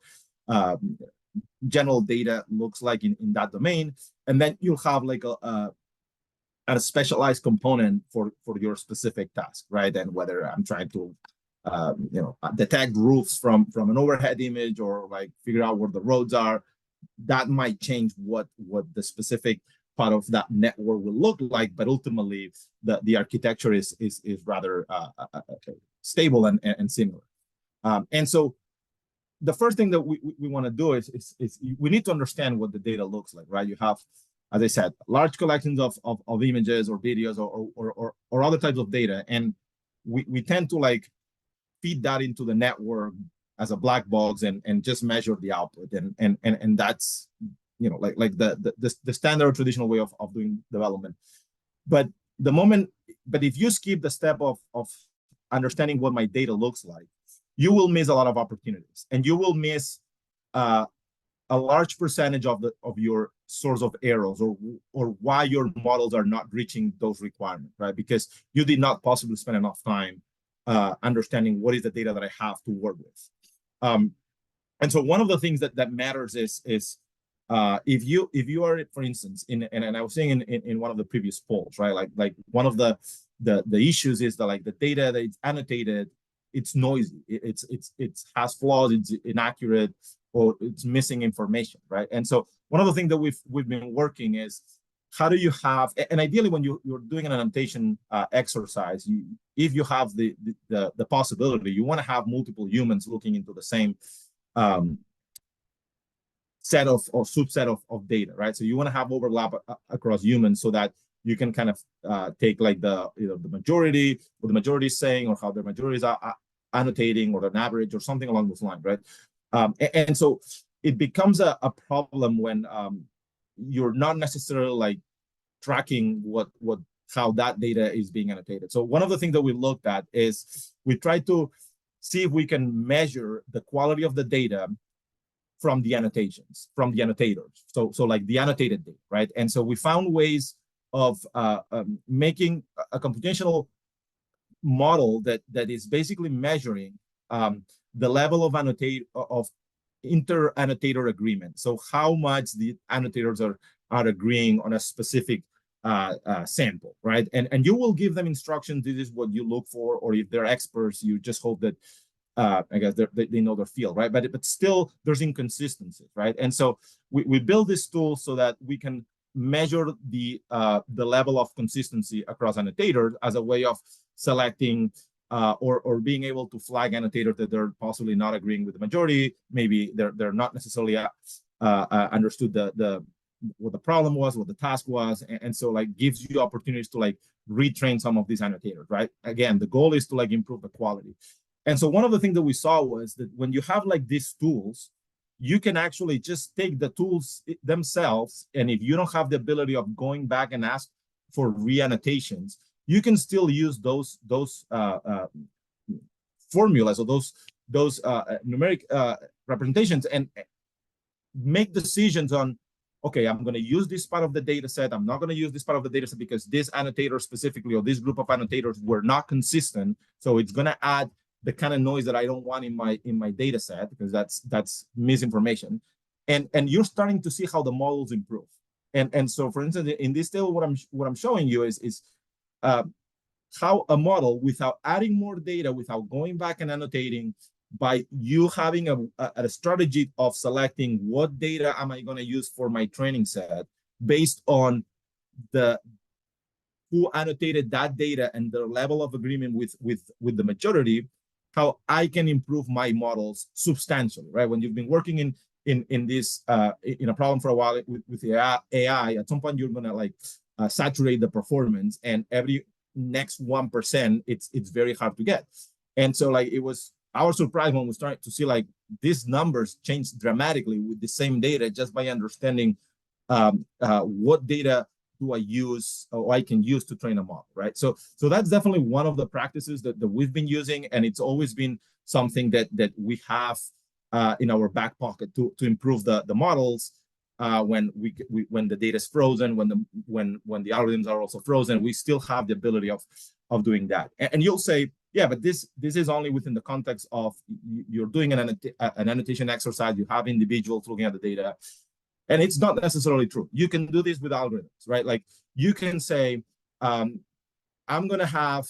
Speaker 4: general data looks like in that domain. And then you'll have like a specialized component for your specific task, right? And whether I'm trying to detect roofs from an overhead image, or like figure out where the roads are, that might change what the specific part of that network will look like. But ultimately the architecture is rather stable and similar. And so the first thing that we want to do is we need to understand what the data looks like, right? You have, as I said, large collections of images or videos or other types of data, and we tend to like feed that into the network as a black box and just measure the output, and that's, you know, like the standard traditional way of doing development. But if you skip the step of understanding what my data looks like, you will miss a lot of opportunities, and you will miss a large percentage of your source of errors, or why your models are not reaching those requirements, right? Because you did not possibly spend enough time understanding what is the data that I have to work with. And so one of the things that matters is if you are, for instance, and I was saying in one of the previous polls, right? Like one of the issues is that like the data that is annotated, it's noisy, it has flaws, it's inaccurate, or it's missing information, right? And so one of the things that we've been working is, how do you have, and ideally when you're doing an annotation exercise, if you have the possibility, you want to have multiple humans looking into the same set of or subset of data, right? So you want to have overlap across humans so that you can kind of take like the majority, what the majority is saying, or how the majorities are annotating, or an average, or something along those lines, right? And so it becomes a problem when you're not necessarily like tracking how that data is being annotated. So one of the things that we looked at is we tried to see if we can measure the quality of the data from the annotations, from the annotators. So like the annotated data, right? And so we found ways of making a computational model that is basically measuring the level of inter-annotator agreement. So how much the annotators are agreeing on a specific sample, right? And you will give them instructions, this is what you look for, or if they're experts, you just hope that I guess they know their field, right? But still there's inconsistencies, right? And so we build this tool so that we can measure the level of consistency across annotators as a way of selecting or being able to flag annotators that they're possibly not agreeing with the majority. Maybe they're not necessarily understood what the problem was, what the task was, and so like gives you opportunities to like retrain some of these annotators, right? Again, the goal is to like improve the quality. And so one of the things that we saw was that when you have like these tools, you can actually just take the tools themselves, and if you don't have the ability of going back and ask for re-annotations, you can still use those formulas or those numeric representations and make decisions on okay, I'm going to use this part of the data set. I'm not going to use this part of the data set because this annotator specifically, or this group of annotators were not consistent. So it's going to add the kind of noise that I don't want in my data set, because that's misinformation. And you're starting to see how the models improve. And so, for instance, in this table, what I'm showing you is how a model, without adding more data, without going back and annotating, by you having a strategy of selecting what data am I going to use for my training set based on who annotated that data and their level of agreement with the majority, how I can improve my models substantially, right? When you've been working in this in a problem for a while with the AI, at some point you're going to saturate the performance, and every next 1%, it's very hard to get. And so it was our surprise when we started to see these numbers change dramatically with the same data, just by understanding what data do I use or I can use to train a model, right? So that's definitely one of the practices that we've been using, and it's always been something that we have in our back pocket to improve the models when the data is frozen, when the algorithms are also frozen. We still have the ability of doing that. And you'll say, yeah, but this is only within the context of you're doing an annotation exercise. You have individuals looking at the data. And it's not necessarily true. You can do this with algorithms, right? You can say, I'm going to have,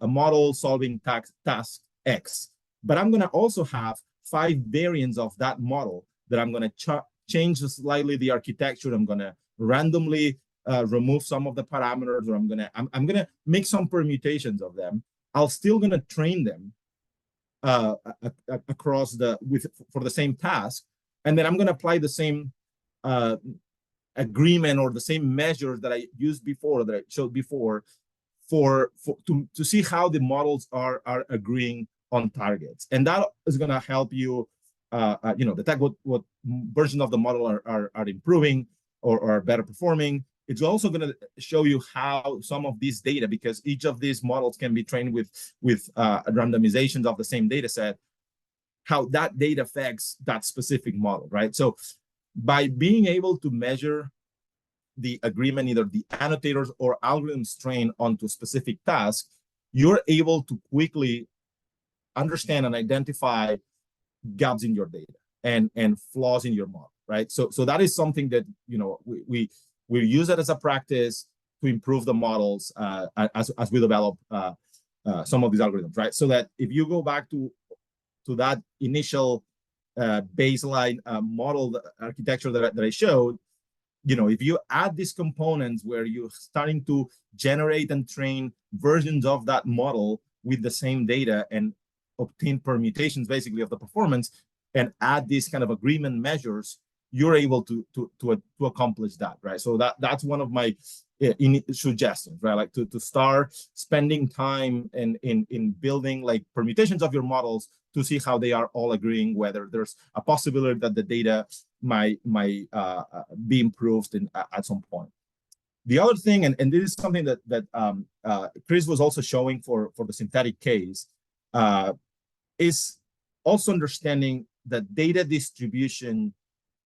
Speaker 4: a model solving task X, but I'm going to also have 5 variants of that model that I'm going to change slightly the architecture. I'm going to randomly remove some of the parameters, or I'm going to make some permutations of them. I'm still going to train them across for the same task, and then I'm going to apply the same agreement or the same measures that I used before, that I showed before, to see how the models are agreeing on targets. And that is going to help you detect what version of the model are improving or are better performing. It's also going to show you how some of these data, because each of these models can be trained with randomizations of the same data set, how that data affects that specific model, right? So by being able to measure the agreement, either the annotators or algorithms trained onto a specific task, you're able to quickly understand and identify gaps in your data and flaws in your model, right? So that is something that we use it as a practice to improve the models as we develop some of these algorithms, right? So that if you go back to that initial baseline model architecture that I showed, if you add these components where you're starting to generate and train versions of that model with the same data and obtain permutations basically of the performance, and add these kind of agreement measures, you're able to accomplish that, right? So that's one of my suggestions, right? To start spending time in building permutations of your models to see how they are all agreeing, whether there's a possibility that the data might be improved at some point. The other thing, and this is something that Chris was also showing for the synthetic case, is also understanding that data distribution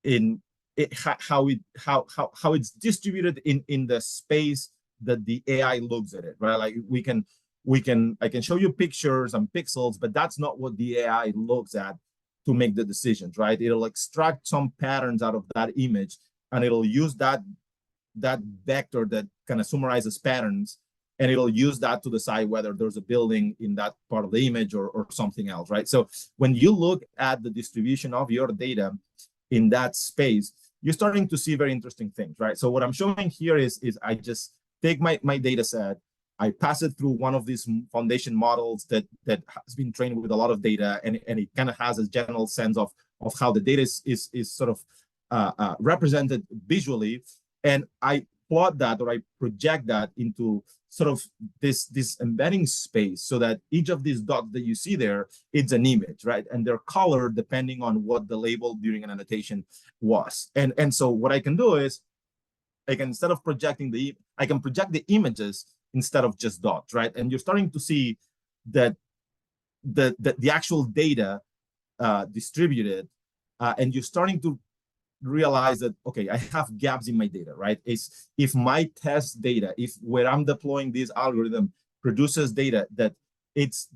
Speaker 4: how it's distributed in the space that the AI looks at it, right? I can show you pictures and pixels, but that's not what the AI looks at to make the decisions, right? It'll extract some patterns out of that image, and it'll use that vector that kind of summarizes patterns, and it'll use that to decide whether there's a building in that part of the image or something else, right? So when you look at the distribution of your data in that space, you're starting to see very interesting things, right? So what I'm showing here is I just take my data set, I pass it through one of these foundation models that has been trained with a lot of data, and it kind of has a general sense of how the data is sort of represented visually, and I plot that, or I project that into sort of this embedding space, so that each of these dots that you see there, it's an image, right? And they're colored depending on what the label during an annotation was. And so what I can do is, I can, instead of projecting I can project the images instead of just dots, right? And you're starting to see that the actual data distributed, and you're starting to realize that, okay, I have gaps in my data, right? It's if my test data, if where I'm deploying this algorithm produces data that its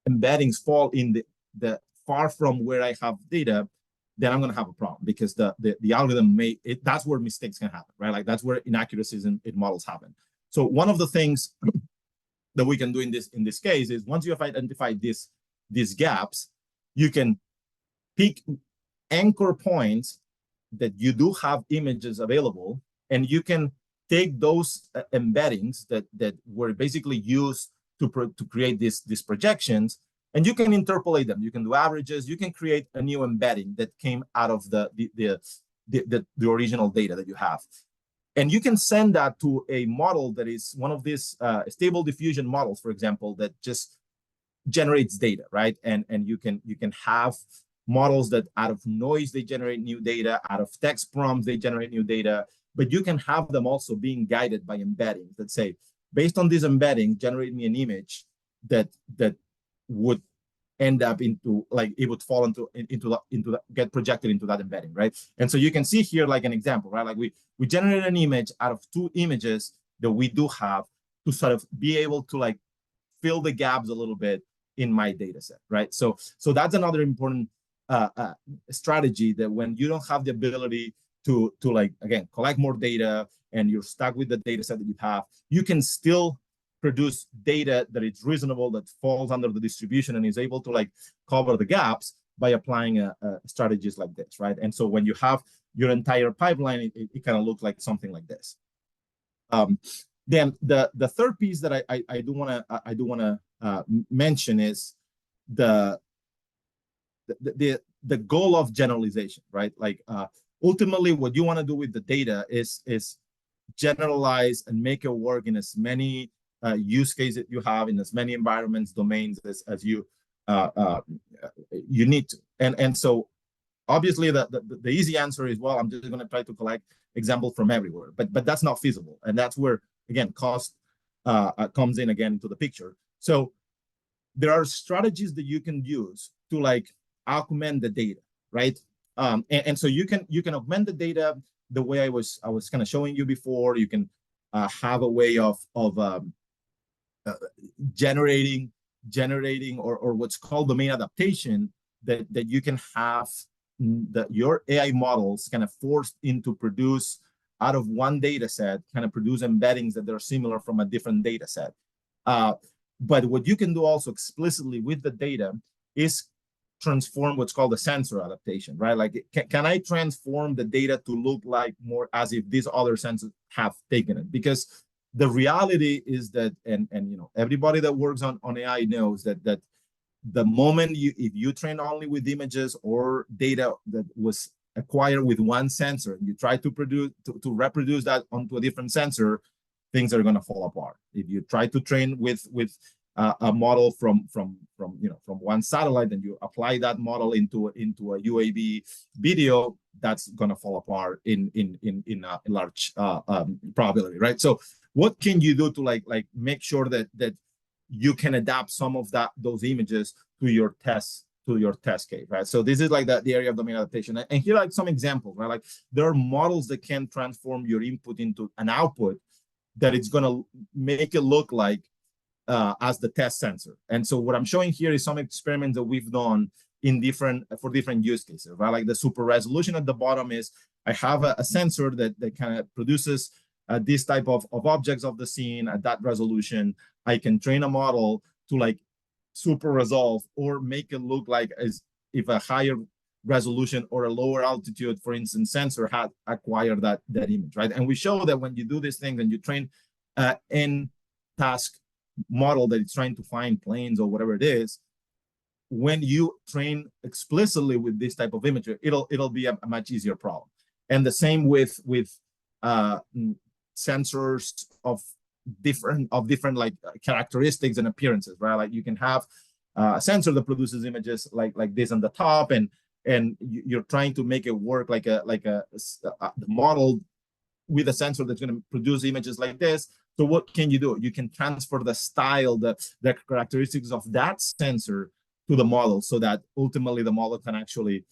Speaker 4: embeddings fall in the far from where I have data, then I'm going to have a problem, because the algorithm that's where mistakes can happen, right? Like that's where inaccuracies in models happen. So one of the things that we can do in this case is, once you have identified these gaps, you can pick anchor points that you do have images available, and you can take those embeddings that were basically used to create these projections, and you can interpolate them. You can do averages. You can create a new embedding that came out of the original data that you have. And you can send that to a model that is one of these stable diffusion models, for example, that just generates data, right? And you can have models that out of noise, they generate new data, out of text prompts, they generate new data, but you can have them also being guided by embeddings that say, based on this embedding, generate me an image that would end up into, like, it would fall into get projected into that embedding, right? And so you can see here, like an example, right? Like we generate an image out of 2 images that we do have to sort of be able to like fill the gaps a little bit in my data set, right? So that's another important strategy, that when you don't have the ability to like, again, collect more data and you're stuck with the data set that you have, you can still produce data that is reasonable, that falls under the distribution and is able to like cover the gaps by applying strategies like this, right? And so when you have your entire pipeline, it kind of looks like something like this. Then the third piece that I do want to mention is the goal of generalization, right? Like ultimately, what you want to do with the data is generalize and make it work in as many use cases you have, in as many environments, domains as you need to. And so obviously the easy answer is, well, I'm just going to try to collect examples from everywhere, but that's not feasible, and that's where, again, cost comes in again into the picture. So there are strategies that you can use to like augment the data, right? And so you can augment the data the way I was kind of showing you before. You can have a way of generating or what's called domain adaptation, that you can have your AI models kind of forced into produce out of one data set, kind of produce embeddings that are similar from a different data set. But what you can do also explicitly with the data is transform what's called a sensor adaptation, right? Like, can I transform the data to look like more as if these other sensors have taken it? Because the reality is that, and you know, everybody that works on AI knows that the moment if you train only with images or data that was acquired with one sensor, and you try to reproduce that onto a different sensor, things are going to fall apart. If you try to train with a model from one satellite, and you apply that model into a UAV video, that's going to fall apart in a large probability, right? So what can you do to like make sure that you can adapt some of those images to your test case, right? So this is like the area of domain adaptation. And here are like some examples, right? Like, there are models that can transform your input into an output that it's going to make it look like as the test sensor. And so what I'm showing here is some experiments that we've done for different use cases, right? Like the super resolution at the bottom is, I have a sensor that kind of produces this type of objects of the scene at that resolution. I can train a model to like super resolve or make it look like as if a higher resolution or a lower altitude, for instance, sensor had acquired that image, right? And we show that when you do these things and you train an task model that it's trying to find planes or whatever it is, when you train explicitly with this type of imagery, it'll be a much easier problem. And the same with sensors of different like characteristics and appearances, right? Like, you can have a sensor that produces images like this on the top, and you're trying to make it work like the model with a sensor that's going to produce images like this. So what can you do? You can transfer the style, the characteristics of that sensor to the model, so that ultimately the model can actually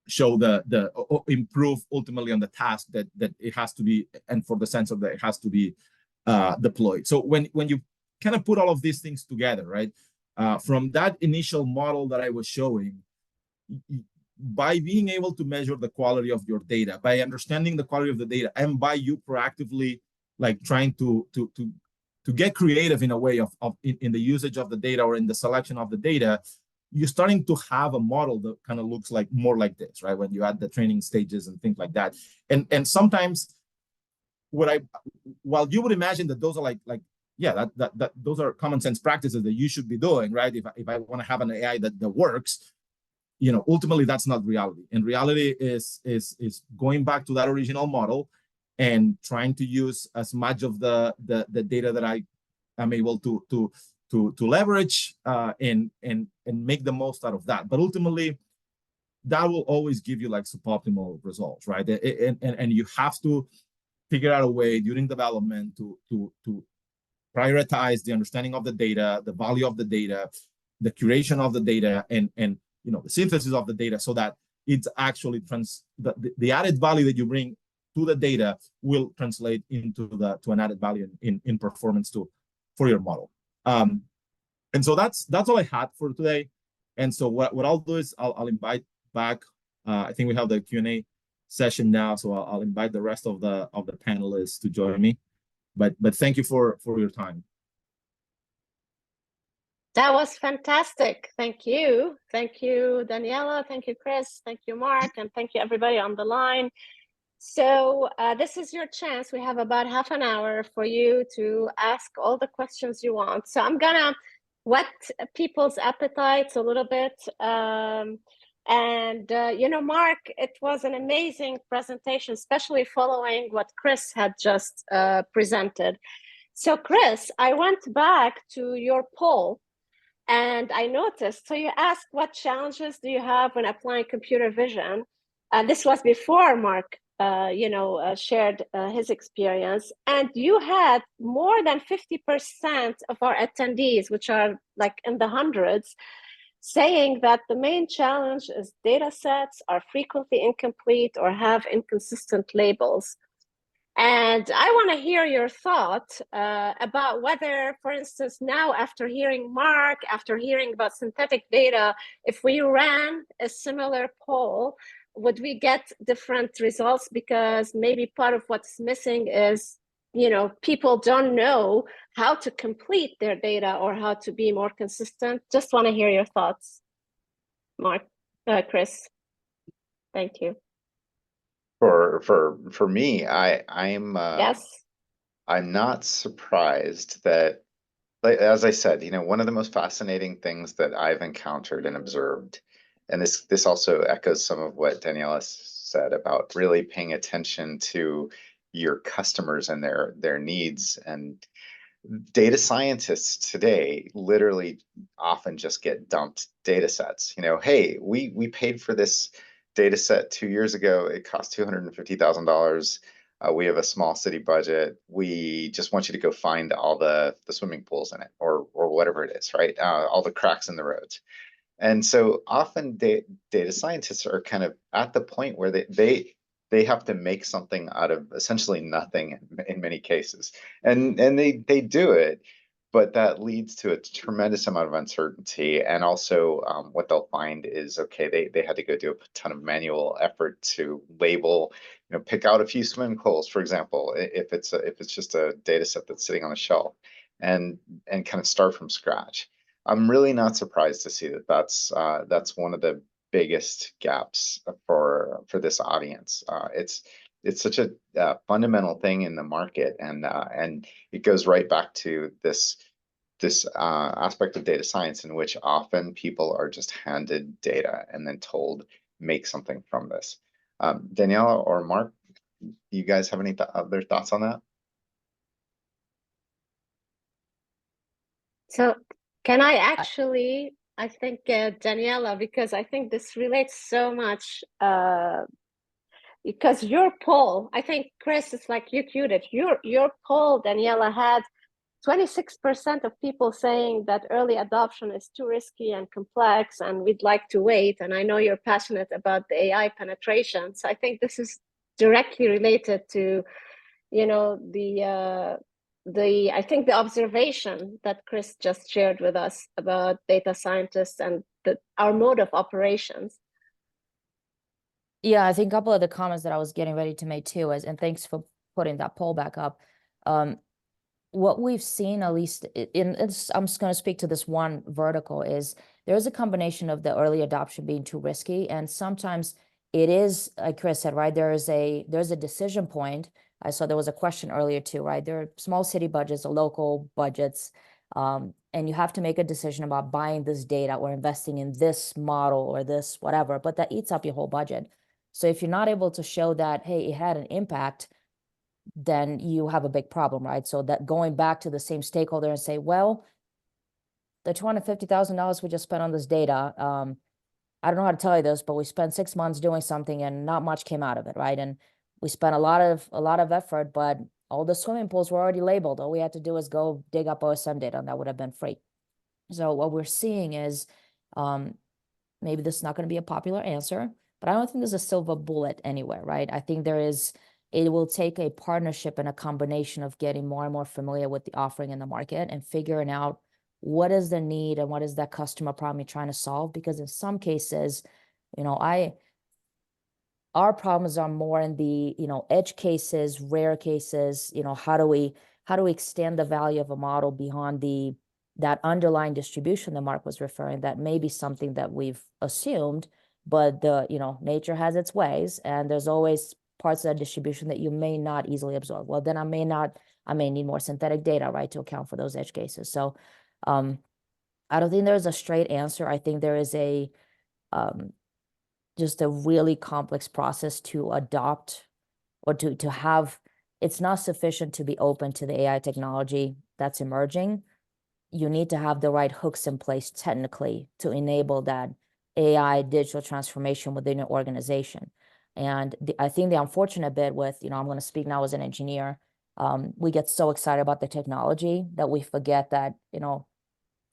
Speaker 4: show improve ultimately on the task that it has to be, and for the sensor that it has to be deployed. So when you kind of put all of these things together, right, from that initial model that I was showing, by being able to measure the quality of your data, by understanding the quality of the data, and by you proactively like trying to get creative in a way in the usage of the data or in the selection of the data, you're starting to have a model that kind of looks like more like this, right? When you add the training stages and things like that. And sometimes while you would imagine that those are like yeah, that those are common sense practices that you should be doing, right? If I want to have an AI that works, you know, ultimately that's not reality. And reality is going back to that original model and trying to use as much of the data that I am able to leverage and make the most out of that. But ultimately, that will always give you like suboptimal results, right? And you have to figure out a way during development to prioritize the understanding of the data, the value of the data, the curation of the data, and you know, the synthesis of the data, so that it's actually the added value that you bring to the data will translate into an added value in performance for your model. And so that's all I had for today. And so what I'll do is I'll invite back. I think we have the Q&A session now, so I'll invite the rest of the panelists to join me. But thank you for your time.
Speaker 1: That was fantastic. Thank you. Thank you, Daniela. Thank you, Chris. Thank you, Marc. And thank you, everybody on the line. So this is your chance. We have about half an hour for you to ask all the questions you want. So I'm going to whet people's appetites a little bit. You know, Marc, it was an amazing presentation, especially following what Chris had just presented. So Chris, I went back to your poll and I noticed, so you asked, what challenges do you have when applying computer vision? And this was before Marc, shared his experience. And you had more than 50% of our attendees, which are like in the hundreds, saying that the main challenge is data sets are frequently incomplete or have inconsistent labels. And I want to hear your thought about whether, for instance, now after hearing Marc, after hearing about synthetic data, if we ran a similar poll, would we get different results? Because maybe part of what's missing is, you know, people don't know how to complete their data or how to be more consistent. Just want to hear your thoughts, Marc, Chris. Thank you.
Speaker 3: For me, I'm
Speaker 1: yes.
Speaker 3: I'm not surprised that, like, as I said, you know, one of the most fascinating things that I've encountered and observed, and this also echoes some of what Daniela said about really paying attention to your customers and their needs. And data scientists today literally often just get dumped data sets. You know, hey, we paid for this data set 2 years ago. It cost $250,000. We have a small city budget. We just want you to go find all the swimming pools in it, or whatever it is, right? All the cracks in the roads. And so often data scientists are kind of at the point where they have to make something out of essentially nothing in many cases. And they do it, but that leads to a tremendous amount of uncertainty. And also what they'll find is, okay, they had to go do a ton of manual effort to label, you know, pick out a few swimming holes, for example, if it's just a data set that's sitting on a shelf, and kind of start from scratch. I'm really not surprised to see that's one of the biggest gaps for this audience. It's such a fundamental thing in the market, and it goes right back to this aspect of data science, in which often people are just handed data and then told, make something from this. Daniela or Marc, do you guys have any other thoughts on that?
Speaker 1: So can I actually, I think, Daniela, because I think this relates so much, because your poll, I think, Chris, it's like you queued it. Your poll, Daniela, had 26% of people saying that early adoption is too risky and complex and we'd like to wait. And I know you're passionate about the AI penetration. So I think this is directly related to, you know, I think the observation that Chris just shared with us about data scientists and our mode of operations.
Speaker 2: Yeah, I think a couple of the comments that I was getting ready to make too is, and thanks for putting that poll back up. What we've seen, at least I'm just going to speak to this one vertical, is there's a combination of the early adoption being too risky, and sometimes it is, like Chris said, right? There's a decision point. I saw there was a question earlier too, right? There are small city budgets or local budgets, and you have to make a decision about buying this data or investing in this model or this whatever, but that eats up your whole budget. So if you're not able to show that, hey, it had an impact, then you have a big problem, right? So that going back to the same stakeholder and say, well, the $250,000 we just spent on this data, I don't know how to tell you this, but we spent 6 months doing something and not much came out of it, right? And we spent a lot of effort, but all the swimming pools were already labeled. All we had to do is go dig up OSM data, and that would have been free. So what we're seeing is, maybe this is not going to be a popular answer, but I don't think there's a silver bullet anywhere, right? I think it will take a partnership and a combination of getting more and more familiar with the offering in the market and figuring out what is the need and what is that customer problem you're trying to solve. Because in some cases, you know, our problems are more in the, you know, edge cases, rare cases, you know, how do we extend the value of a model beyond that underlying distribution that Marc was referring, that may be something that we've assumed, but nature has its ways, and there's always parts of that distribution that you may not easily absorb. Well, then I may need more synthetic data, right, to account for those edge cases. So I don't think there's a straight answer. I think there is just a really complex process to adopt or to have. It's not sufficient to be open to the AI technology that's emerging. You need to have the right hooks in place technically to enable that AI digital transformation within your organization. And I think the unfortunate bit with, I'm going to speak now as an engineer, we get so excited about the technology that we forget that,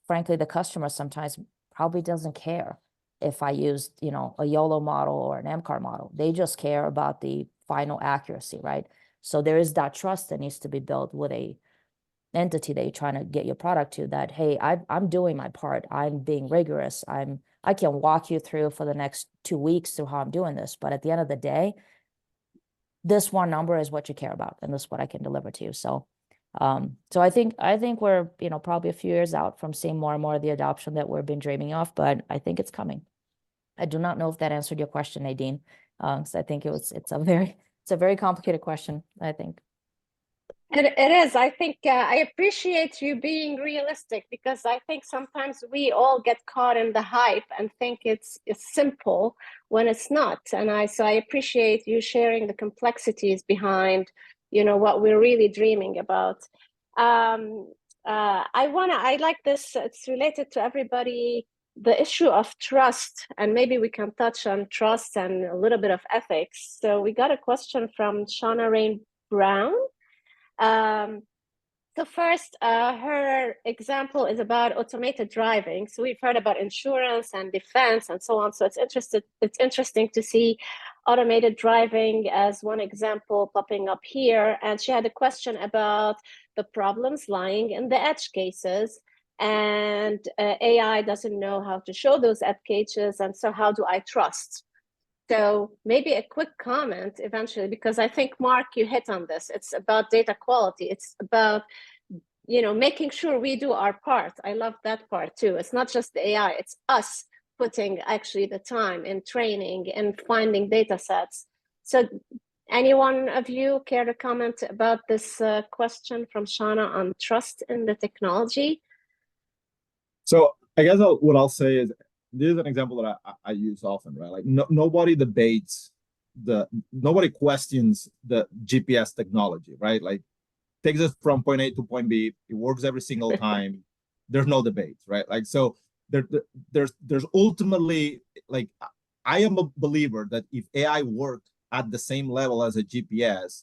Speaker 2: frankly, the customer sometimes probably doesn't care if I used, a YOLO model or an MCAR model. They just care about the final accuracy, right? So there is that trust that needs to be built with a entity that you're trying to get your product to, that, hey, I'm doing my part. I'm being rigorous. I can walk you through for the next 2 weeks through how I'm doing this. But at the end of the day, this one number is what you care about, and this is what I can deliver to you. So I think we're, probably a few years out from seeing more and more of the adoption that we've been dreaming of, but I think it's coming. I do not know if that answered your question, Nadine. So I think it's a very complicated question, I think.
Speaker 1: It is. I think I appreciate you being realistic, because I think sometimes we all get caught in the hype and think it's simple when it's not. And so I appreciate you sharing the complexities behind, what we're really dreaming about. I like this. It's related to everybody. The issue of trust, and maybe we can touch on trust and a little bit of ethics. So we got a question from Shauna Rain Brown. So first, her example is about automated driving. So we've heard about insurance and defense and so on. So it's interesting to see automated driving as one example popping up here. And she had a question about the problems lying in the edge cases, and AI doesn't know how to show those edge cases. And so how do I trust? So maybe a quick comment eventually, because I think, Marc, you hit on this. It's about data quality. It's about, making sure we do our part. I love that part too. It's not just the AI, it's us putting actually the time in training and finding data sets. So any one of you care to comment about this question from Shauna on trust in the technology?
Speaker 4: So I guess what I'll say is, this is an example that I use often, right? Like nobody questions the GPS technology, right? Like, takes us from point A to point B. It works every single time. There's no debate, right? Like, so there's ultimately, like, I am a believer that if AI worked at the same level as a GPS,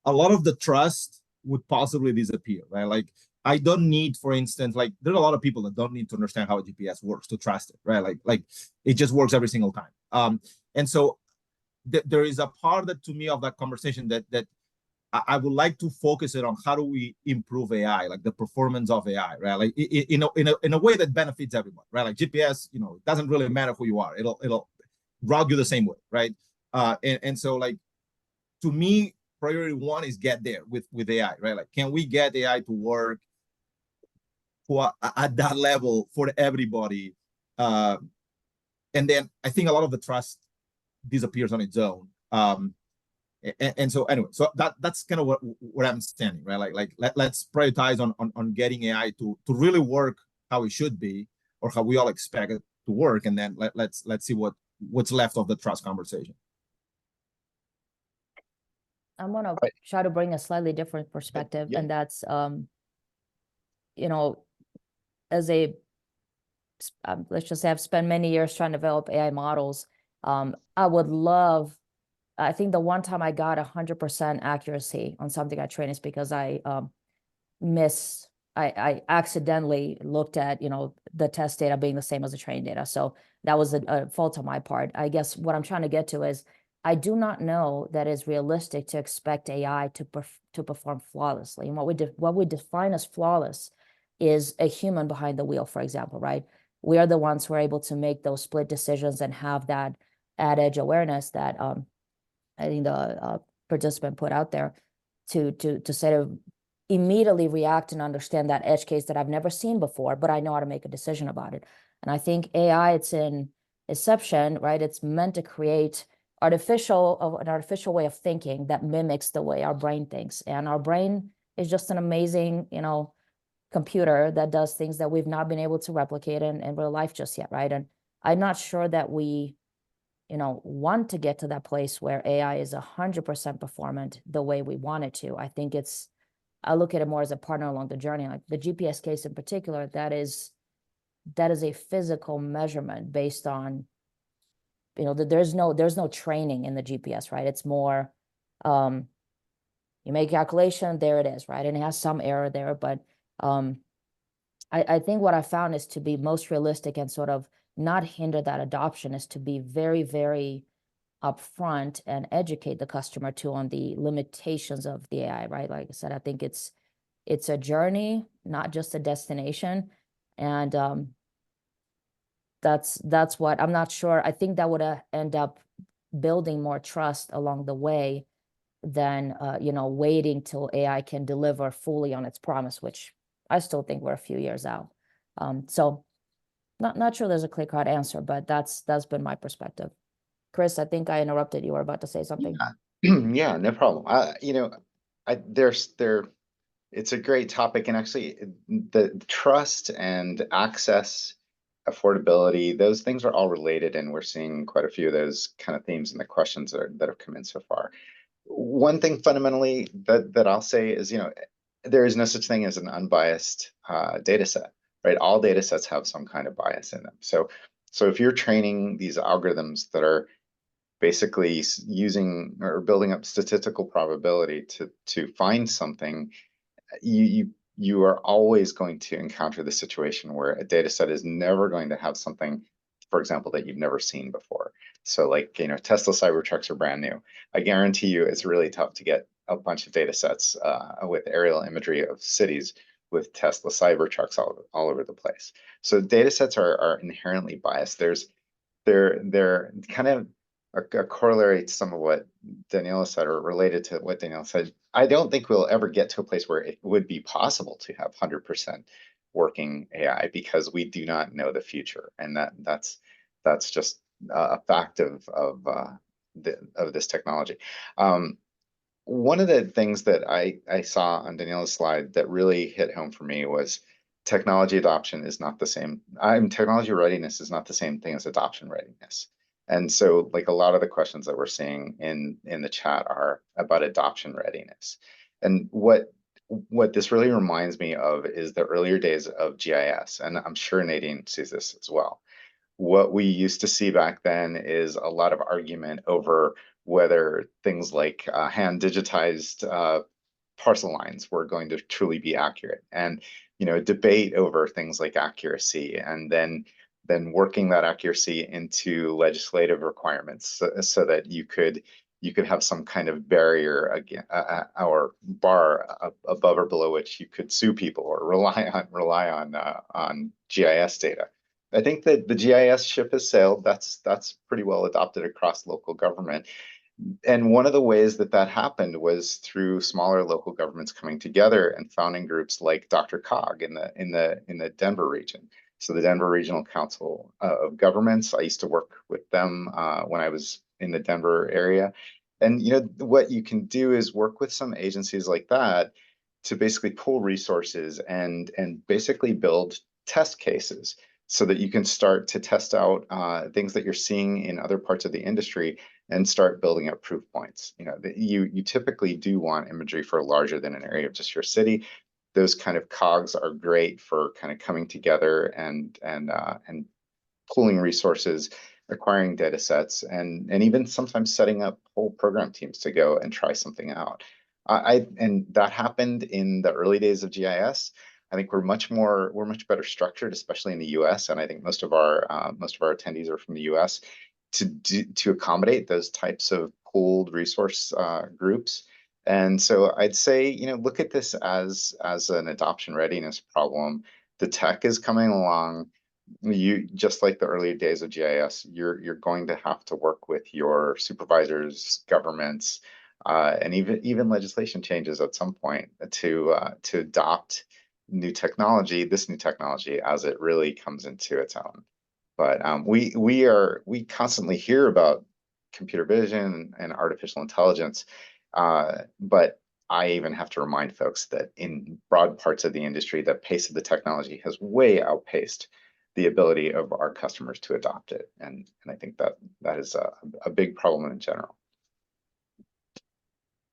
Speaker 4: a lot of the trust would possibly disappear, right? Like I don't need, for instance, like there's a lot of people that don't need to understand how a GPS works to trust it, right? Like it just works every single time. And so there is a part that to me of that conversation that I would like to focus it on how do we improve AI, like the performance of AI, right? Like in a way that benefits everyone, right? Like GPS, you know, it doesn't really matter who you are; it'll route you the same way, right? And so like to me, priority one is get there with AI, right? Like can we get AI to work at that level for everybody? And then I think a lot of the trust disappears on its own. And so anyway, so that's kind of where I'm standing, right? Like let's prioritize on getting AI to really work how it should be, or how we all expect it to work, and then let's see what's left of the trust conversation.
Speaker 2: I'm gonna try to bring a slightly different perspective, and that's you know, as a let's just say I've spent many years trying to develop AI models. I would love, I think the one time I got 100% accuracy on something I trained is because I accidentally looked at, you know, the test data being the same as the training data. So that was a fault on my part. I guess what I'm trying to get to is I do not know that it's realistic to expect AI to perform flawlessly. And what we define as flawless is a human behind the wheel, for example, right? We are the ones who are able to make those split decisions and have that ad-edge awareness that I think the participant put out there to sort of immediately react and understand that edge case that I've never seen before, but I know how to make a decision about it. And I think AI, it's an exception, right? It's meant to create an artificial way of thinking that mimics the way our brain thinks. And our brain is just an amazing, you know, computer that does things that we've not been able to replicate in real life just yet, right? And I'm not sure that we, you know, want to get to that place where AI is 100% performant the way we want it to. I think I look at it more as a partner along the journey. Like the GPS case in particular, that is a physical measurement based on, you know, there's no training in the GPS, right? It's more, you make a calculation, there it is, right? And it has some error there, but I think what I found is to be most realistic and sort of not hinder that adoption is to be very, very upfront and educate the customer too on the limitations of the AI, right? Like I said, I think it's a journey, not just a destination. And that's what I'm not sure. I think that would end up building more trust along the way than you know, waiting till AI can deliver fully on its promise, which I still think we're a few years out. So not sure there's a clear-cut answer, but that's been my perspective. Chris, I think I interrupted. You were about to say something.
Speaker 3: Yeah, no problem. You know, it's a great topic, and actually the trust and access, affordability, those things are all related, and we're seeing quite a few of those kind of themes in the questions that have come in so far. One thing fundamentally that I'll say is, you know, there is no such thing as an unbiased data set, right? All data sets have some kind of bias in them. So if you're training these algorithms that are basically using or building up statistical probability to find something, you are always going to encounter the situation where a data set is never going to have something, for example, that you've never seen before. So like, you know, Tesla Cybertrucks are brand new. I guarantee you it's really tough to get a bunch of data sets with aerial imagery of cities with Tesla Cybertrucks all over the place. So data sets are inherently biased. They're kind of a corollary to some of what Daniela said, or related to what Daniela said. I don't think we'll ever get to a place where it would be possible to have 100% working AI, because we do not know the future, and that's just a fact of this technology. One of the things that I saw on Daniela's slide that really hit home for me was technology adoption is not the same. Technology readiness is not the same thing as adoption readiness. And so like a lot of the questions that we're seeing in the chat are about adoption readiness. And what this really reminds me of is the earlier days of GIS. And I'm sure Nadine sees this as well. What we used to see back then is a lot of argument over whether things like hand digitized parcel lines were going to truly be accurate, and debate over things like accuracy, and then working that accuracy into legislative requirements so that you could have some kind of barrier again, or bar above or below which you could sue people or rely on GIS data. I think that the GIS ship has sailed. That's pretty well adopted across local government. And one of the ways that happened was through smaller local governments coming together and founding groups like DRCOG in the Denver region. So the Denver Regional Council of Governments, I used to work with them when I was in the Denver area. And what you can do is work with some agencies like that to basically pool resources and basically build test cases so that you can start to test out things that you're seeing in other parts of the industry and start building up proof points. You typically do want imagery for larger than an area of just your city. Those kind of cogs are great for kind of coming together and pooling resources, acquiring data sets, and even sometimes setting up whole program teams to go and try something out. And that happened in the early days of GIS. I think we're much better structured, especially in the US. And I think most of our attendees are from the US to accommodate those types of pooled resource groups. And so I'd say, look at this as an adoption readiness problem. The tech is coming along. You, just like the early days of GIS, you're going to have to work with your supervisors, governments, and even legislation changes at some point to adopt this new technology as it really comes into its own. But we constantly hear about computer vision and artificial intelligence, but I even have to remind folks that in broad parts of the industry, the pace of the technology has way outpaced the ability of our customers to adopt it, and I think that is a big problem in general.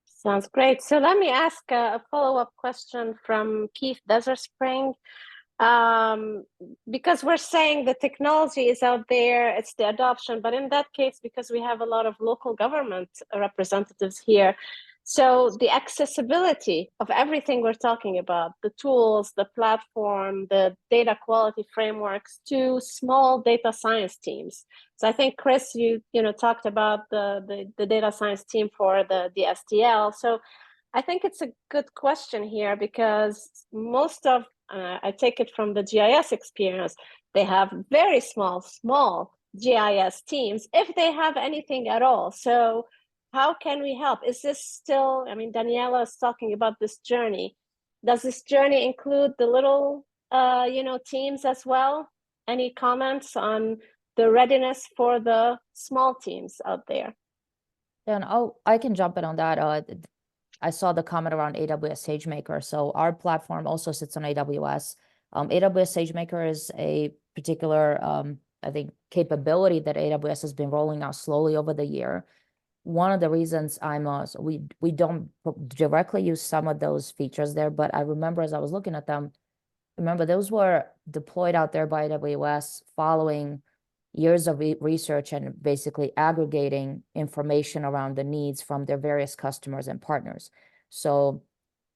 Speaker 1: Sounds great. So let me ask a follow-up question from Keith Deserspring. Because we're saying the technology is out there, it's the adoption, but in that case, because we have a lot of local government representatives here, so the accessibility of everything we're talking about, the tools, the platform, the data quality frameworks to small data science teams. So I think, Chris, you talked about the data science team for the STL. So I think it's a good question here because most of, I take it from the GIS experience, they have very small GIS teams, if they have anything at all. So how can we help? Is this still, Daniela is talking about this journey. Does this journey include the little, teams as well? Any comments on the readiness for the small teams out there?
Speaker 2: Then I can jump in on that. I saw the comment around AWS SageMaker. So our platform also sits on AWS. AWS SageMaker is a particular, I think, capability that AWS has been rolling out slowly over the year. One of the reasons we don't directly use some of those features there, but I remember as I was looking at them, those were deployed out there by AWS following years of research and basically aggregating information around the needs from their various customers and partners. So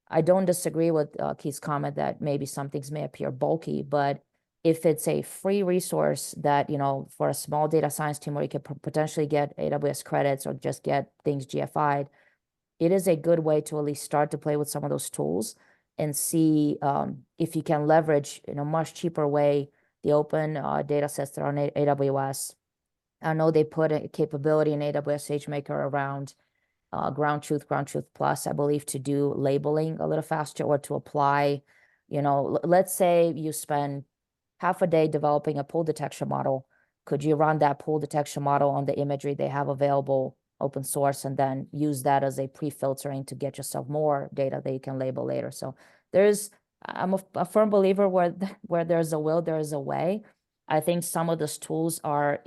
Speaker 2: I don't disagree with Keith's comment that maybe some things may appear bulky, but if it's a free resource that, for a small data science team where you could potentially get AWS credits or just get things GFI'd, it is a good way to at least start to play with some of those tools and see if you can leverage in a much cheaper way the open data sets that are on AWS. I know they put a capability in AWS SageMaker around Ground Truth Plus, I believe, to do labeling a little faster or to apply, let's say you spend half a day developing a pool detection model. Could you run that pool detection model on the imagery they have available open source and then use that as a pre-filtering to get yourself more data that you can label later? So I'm a firm believer where there's a will, there is a way. I think some of those tools are,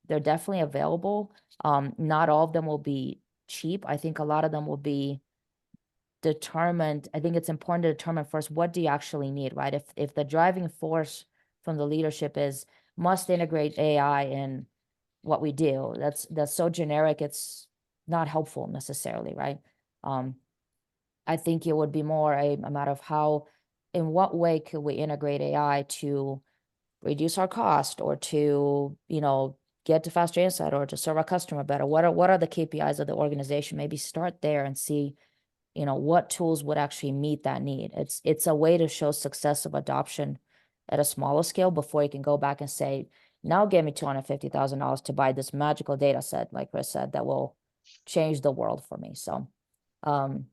Speaker 2: they're definitely available. Not all of them will be cheap. I think a lot of them will be determined. I think it's important to determine first, what do you actually need, right? If the driving force from the leadership is must integrate AI in what we do, that's so generic, it's not helpful necessarily, right? I think it would be more a matter of how, in what way could we integrate AI to reduce our cost, or to, get to faster insight, or to serve our customer better? What are the KPIs of the organization? Maybe start there and see, what tools would actually meet that need. It's a way to show success of adoption at a smaller scale before you can go back and say, now give me $250,000 to buy this magical data set, like Chris said, that will change the world for me. So I'm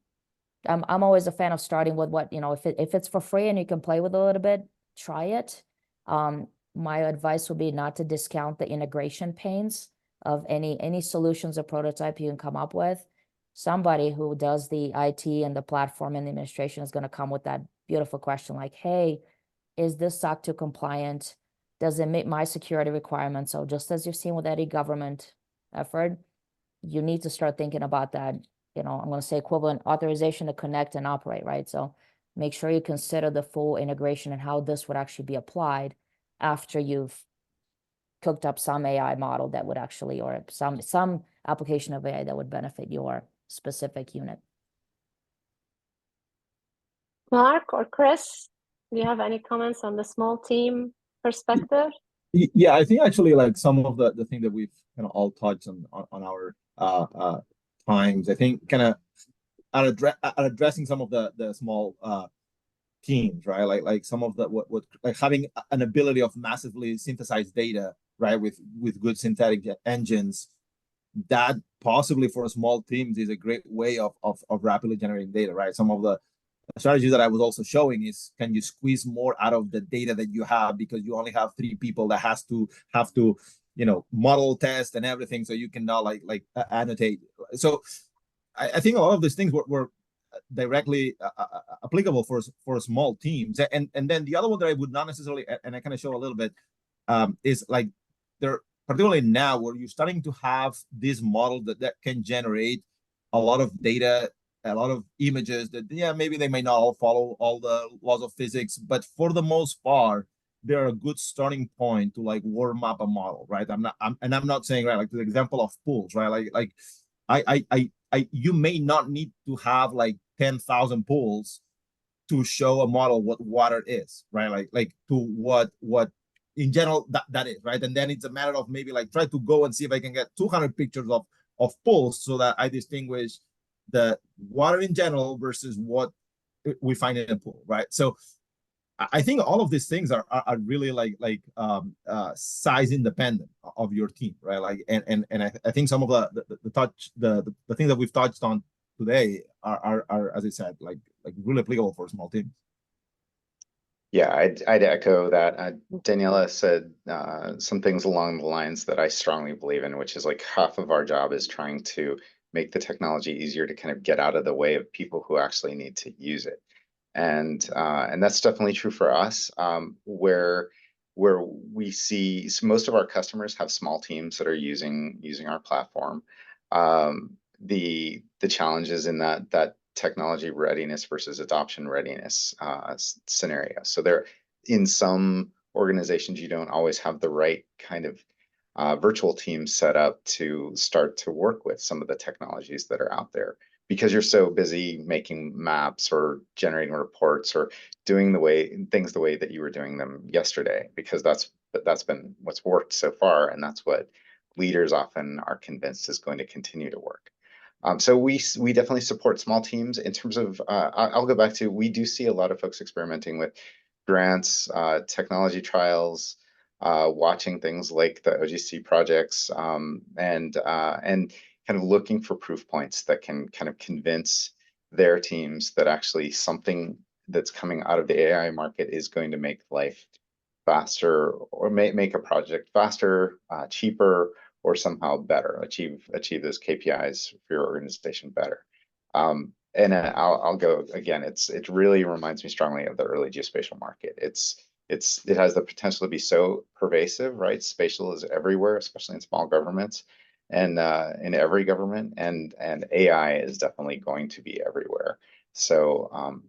Speaker 2: always a fan of starting with what, if it's for free and you can play with it a little bit, try it. My advice would be not to discount the integration pains of any solutions or prototype you can come up with. Somebody who does the IT and the platform and the administration is going to come with that beautiful question like, hey, is this SOC 2 compliant? Does it meet my security requirements? So just as you've seen with any government effort, you need to start thinking about that, I'm going to say equivalent authorization to connect and operate, right? So make sure you consider the full integration and how this would actually be applied after you've cooked up some AI model that would actually, or some application of AI that would benefit your specific unit.
Speaker 1: Marc or Chris, do you have any comments on the small team perspective?
Speaker 4: Yeah, I think actually like some of the thing that we've kind of all touched on our times, I think kind of are addressing some of the small teams, right? Like some of the what like having an ability of massively synthesized data, right, with good synthetic engines, that possibly for small teams is a great way of rapidly generating data, right? Some of the strategies that I was also showing is, can you squeeze more out of the data that you have, because you only have 3 people that have to model, test, and everything, so you can now like annotate. So I think a lot of these things were directly applicable for small teams. And then the other one that I would not necessarily, and I kind of show a little bit, is like there, particularly now where you're starting to have this model that can generate a lot of data, a lot of images that, yeah, maybe they may not all follow all the laws of physics, but for the most part, they're a good starting point to like warm up a model, right? I'm not saying, right, like the example of pools, right? Like you may not need to have like 10,000 pools to show a model what water is, right? Like to what in general that is, right? And then it's a matter of maybe like try to go and see if I can get 200 pictures of pools so that I distinguish the water in general versus what we find in a pool, right? So I think all of these things are really like size independent of your team, right? Like and I think some of the things that we've touched on today are as I said, like really applicable for small teams.
Speaker 3: Yeah, I'd echo that. Daniela said some things along the lines that I strongly believe in, which is like half of our job is trying to make the technology easier to kind of get out of the way of people who actually need to use it. And that's definitely true for us, where we see, so most of our customers have small teams that are using our platform. The challenges in that technology readiness versus adoption readiness scenario. So there, in some organizations, you don't always have the right kind of virtual teams set up to start to work with some of the technologies that are out there, because you're so busy making maps or generating reports or doing things the way that you were doing them yesterday, because that's been what's worked so far, and that's what leaders often are convinced is going to continue to work. So we definitely support small teams in terms of, I'll go back to, we do see a lot of folks experimenting with grants, technology trials, watching things like the OGC projects, and kind of looking for proof points that can kind of convince their teams that actually something that's coming out of the AI market is going to make life faster, or make a project faster, cheaper, or somehow better, achieve those KPIs for your organization better. And I'll go again. It really reminds me strongly of the early geospatial market. It has the potential to be so pervasive, right? Spatial is everywhere, especially in small governments, and in every government, and AI is definitely going to be everywhere. So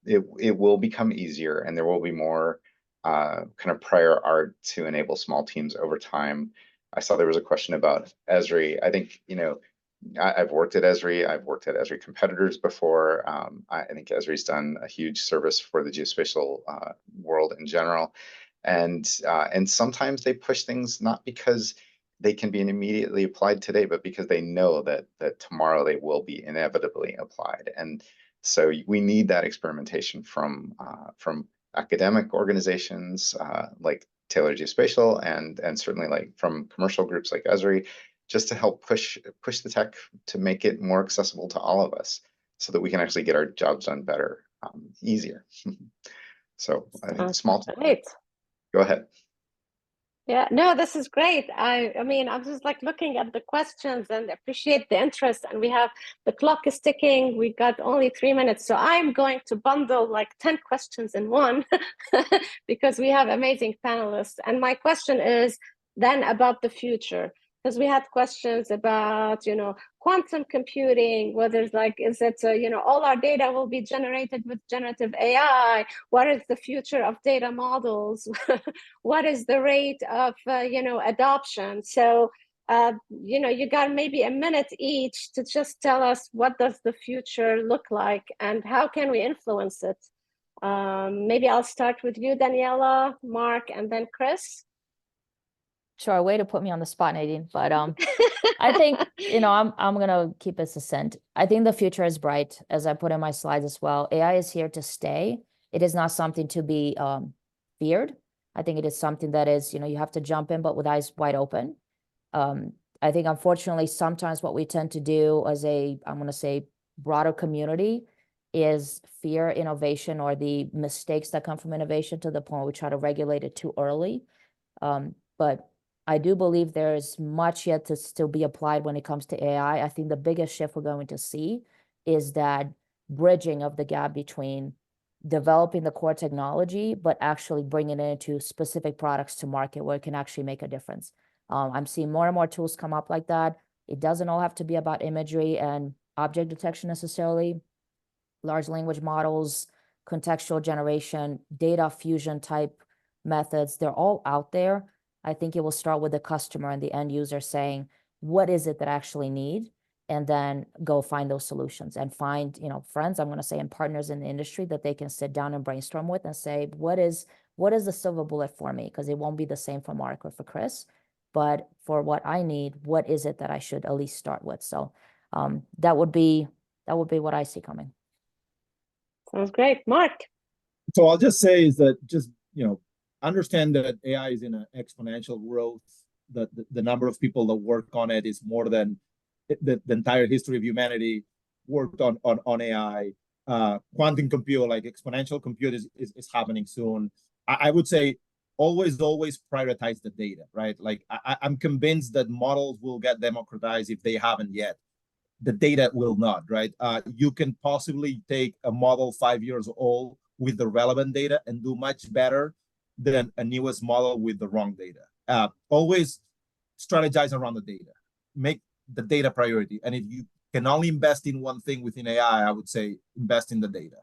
Speaker 3: it will become easier, and there will be more kind of prior art to enable small teams over time. I saw there was a question about Esri. I think, I've worked at Esri. I've worked at Esri competitors before. I think Esri's done a huge service for the geospatial world in general, and sometimes they push things not because they can be immediately applied today, but because they know that tomorrow they will be inevitably applied. And so we need that experimentation from academic organizations like Taylor Geospatial, and certainly like from commercial groups like Esri, just to help push the tech to make it more accessible to all of us, so that we can actually get our jobs done better, easier. So I think small.
Speaker 1: Great.
Speaker 3: Go ahead.
Speaker 1: Yeah, no, this is great. I mean, I'm just like looking at the questions and appreciate the interest. And we have, the clock is ticking. We got only 3 minutes. So I'm going to bundle like 10 questions in one because we have amazing panelists. And my question is then about the future, because we had questions about, you know, quantum computing, whether it's like, is it, you know, all our data will be generated with generative AI? What is the future of data models? What is the rate of, you know, adoption? So, you know, you got maybe a minute each to just tell us what does the future look like and how can we influence it? Maybe I'll start with you, Daniela, Marc, and then Chris.
Speaker 2: Sure, way to put me on the spot, Nadine. But I think, you know, I'm gonna keep it succinct. I think the future is bright, as I put in my slides as well. AI is here to stay. It is not something to be feared. I think it is something that is, you know, you have to jump in, but with eyes wide open. I think, unfortunately, sometimes what we tend to do as a, I'm gonna say, broader community is fear innovation or the mistakes that come from innovation, to the point where we try to regulate it too early. But I do believe there is much yet to still be applied when it comes to AI. I think the biggest shift we're going to see is that bridging of the gap between developing the core technology, but actually bringing it into specific products to market where it can actually make a difference. I'm seeing more and more tools come up like that. It doesn't all have to be about imagery and object detection necessarily. Large language models, contextual generation, data fusion type methods, they're all out there. I think it will start with the customer and the end user saying, what is it that I actually need? And then go find those solutions and find, you know, friends, I'm going to say, and partners in the industry that they can sit down and brainstorm with and say, what is the silver bullet for me? Because it won't be the same for Marc or for Chris, but for what I need, what is it that I should at least start with? So that would be what I see coming.
Speaker 1: Sounds great. Marc.
Speaker 4: So I'll just say is that, just, you know, understand that AI is in an exponential growth. The number of people that work on it is more than the entire history of humanity worked on AI. Quantum compute, like exponential compute, is happening soon. I would say always prioritize the data, right? Like I'm convinced that models will get democratized if they haven't yet. The data will not, right? You can possibly take a model 5 years old with the relevant data and do much better than a newest model with the wrong data. Always strategize around the data. Make the data priority. And if you can only invest in one thing within AI, I would say invest in the data.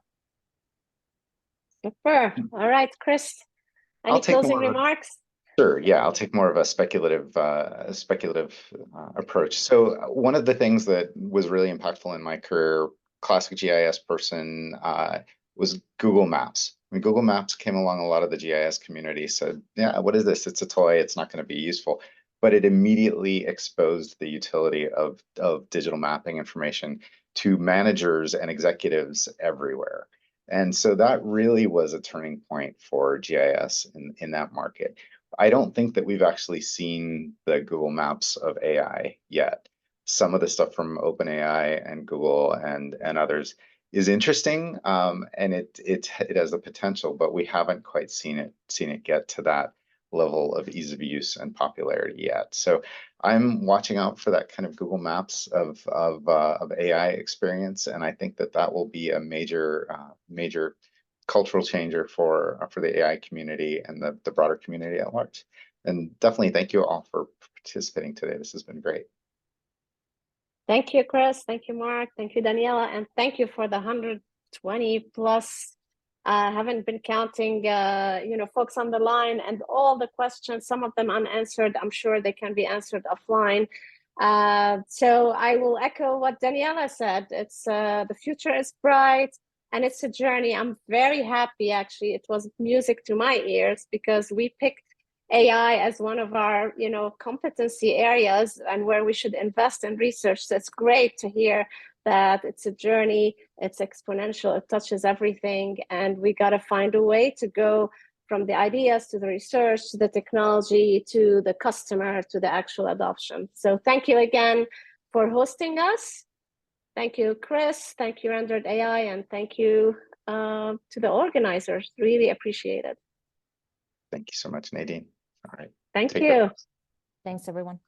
Speaker 1: Super. All right, Chris, any closing remarks?
Speaker 3: Sure. Yeah, I'll take more of a speculative approach. So one of the things that was really impactful in my career, classic GIS person, was Google Maps. When Google Maps came along, a lot of the GIS community said, yeah, what is this? It's a toy. It's not going to be useful. But it immediately exposed the utility of digital mapping information to managers and executives everywhere. And so that really was a turning point for GIS in that market. I don't think that we've actually seen the Google Maps of AI yet. Some of the stuff from OpenAI and Google and others is interesting, and it has the potential, but we haven't quite seen it get to that level of ease of use and popularity yet. So I'm watching out for that kind of Google Maps of AI experience, and I think that will be a major cultural changer for the AI community and the broader community at large. And definitely thank you all for participating today. This has been great.
Speaker 1: Thank you, Chris. Thank you, Marc. Thank you, Daniela. And thank you for the 120 plus, haven't been counting, you know, folks on the line, and all the questions, some of them unanswered. I'm sure they can be answered offline. So I will echo what Daniela said. It's the future is bright and it's a journey. I'm very happy, actually. It was music to my ears because we picked AI as one of our, competency areas and where we should invest in research. So it's great to hear that it's a journey, it's exponential, it touches everything, and we got to find a way to go from the ideas to the research, to the technology, to the customer, to the actual adoption. So thank you again for hosting us. Thank you, Chris. Thank you, Rendered.ai, and thank you to the organizers. Really appreciate it.
Speaker 3: Thank you so much, Nadine. All right.
Speaker 1: Thank
Speaker 3: Take
Speaker 1: you.
Speaker 3: care.
Speaker 2: Thanks, everyone.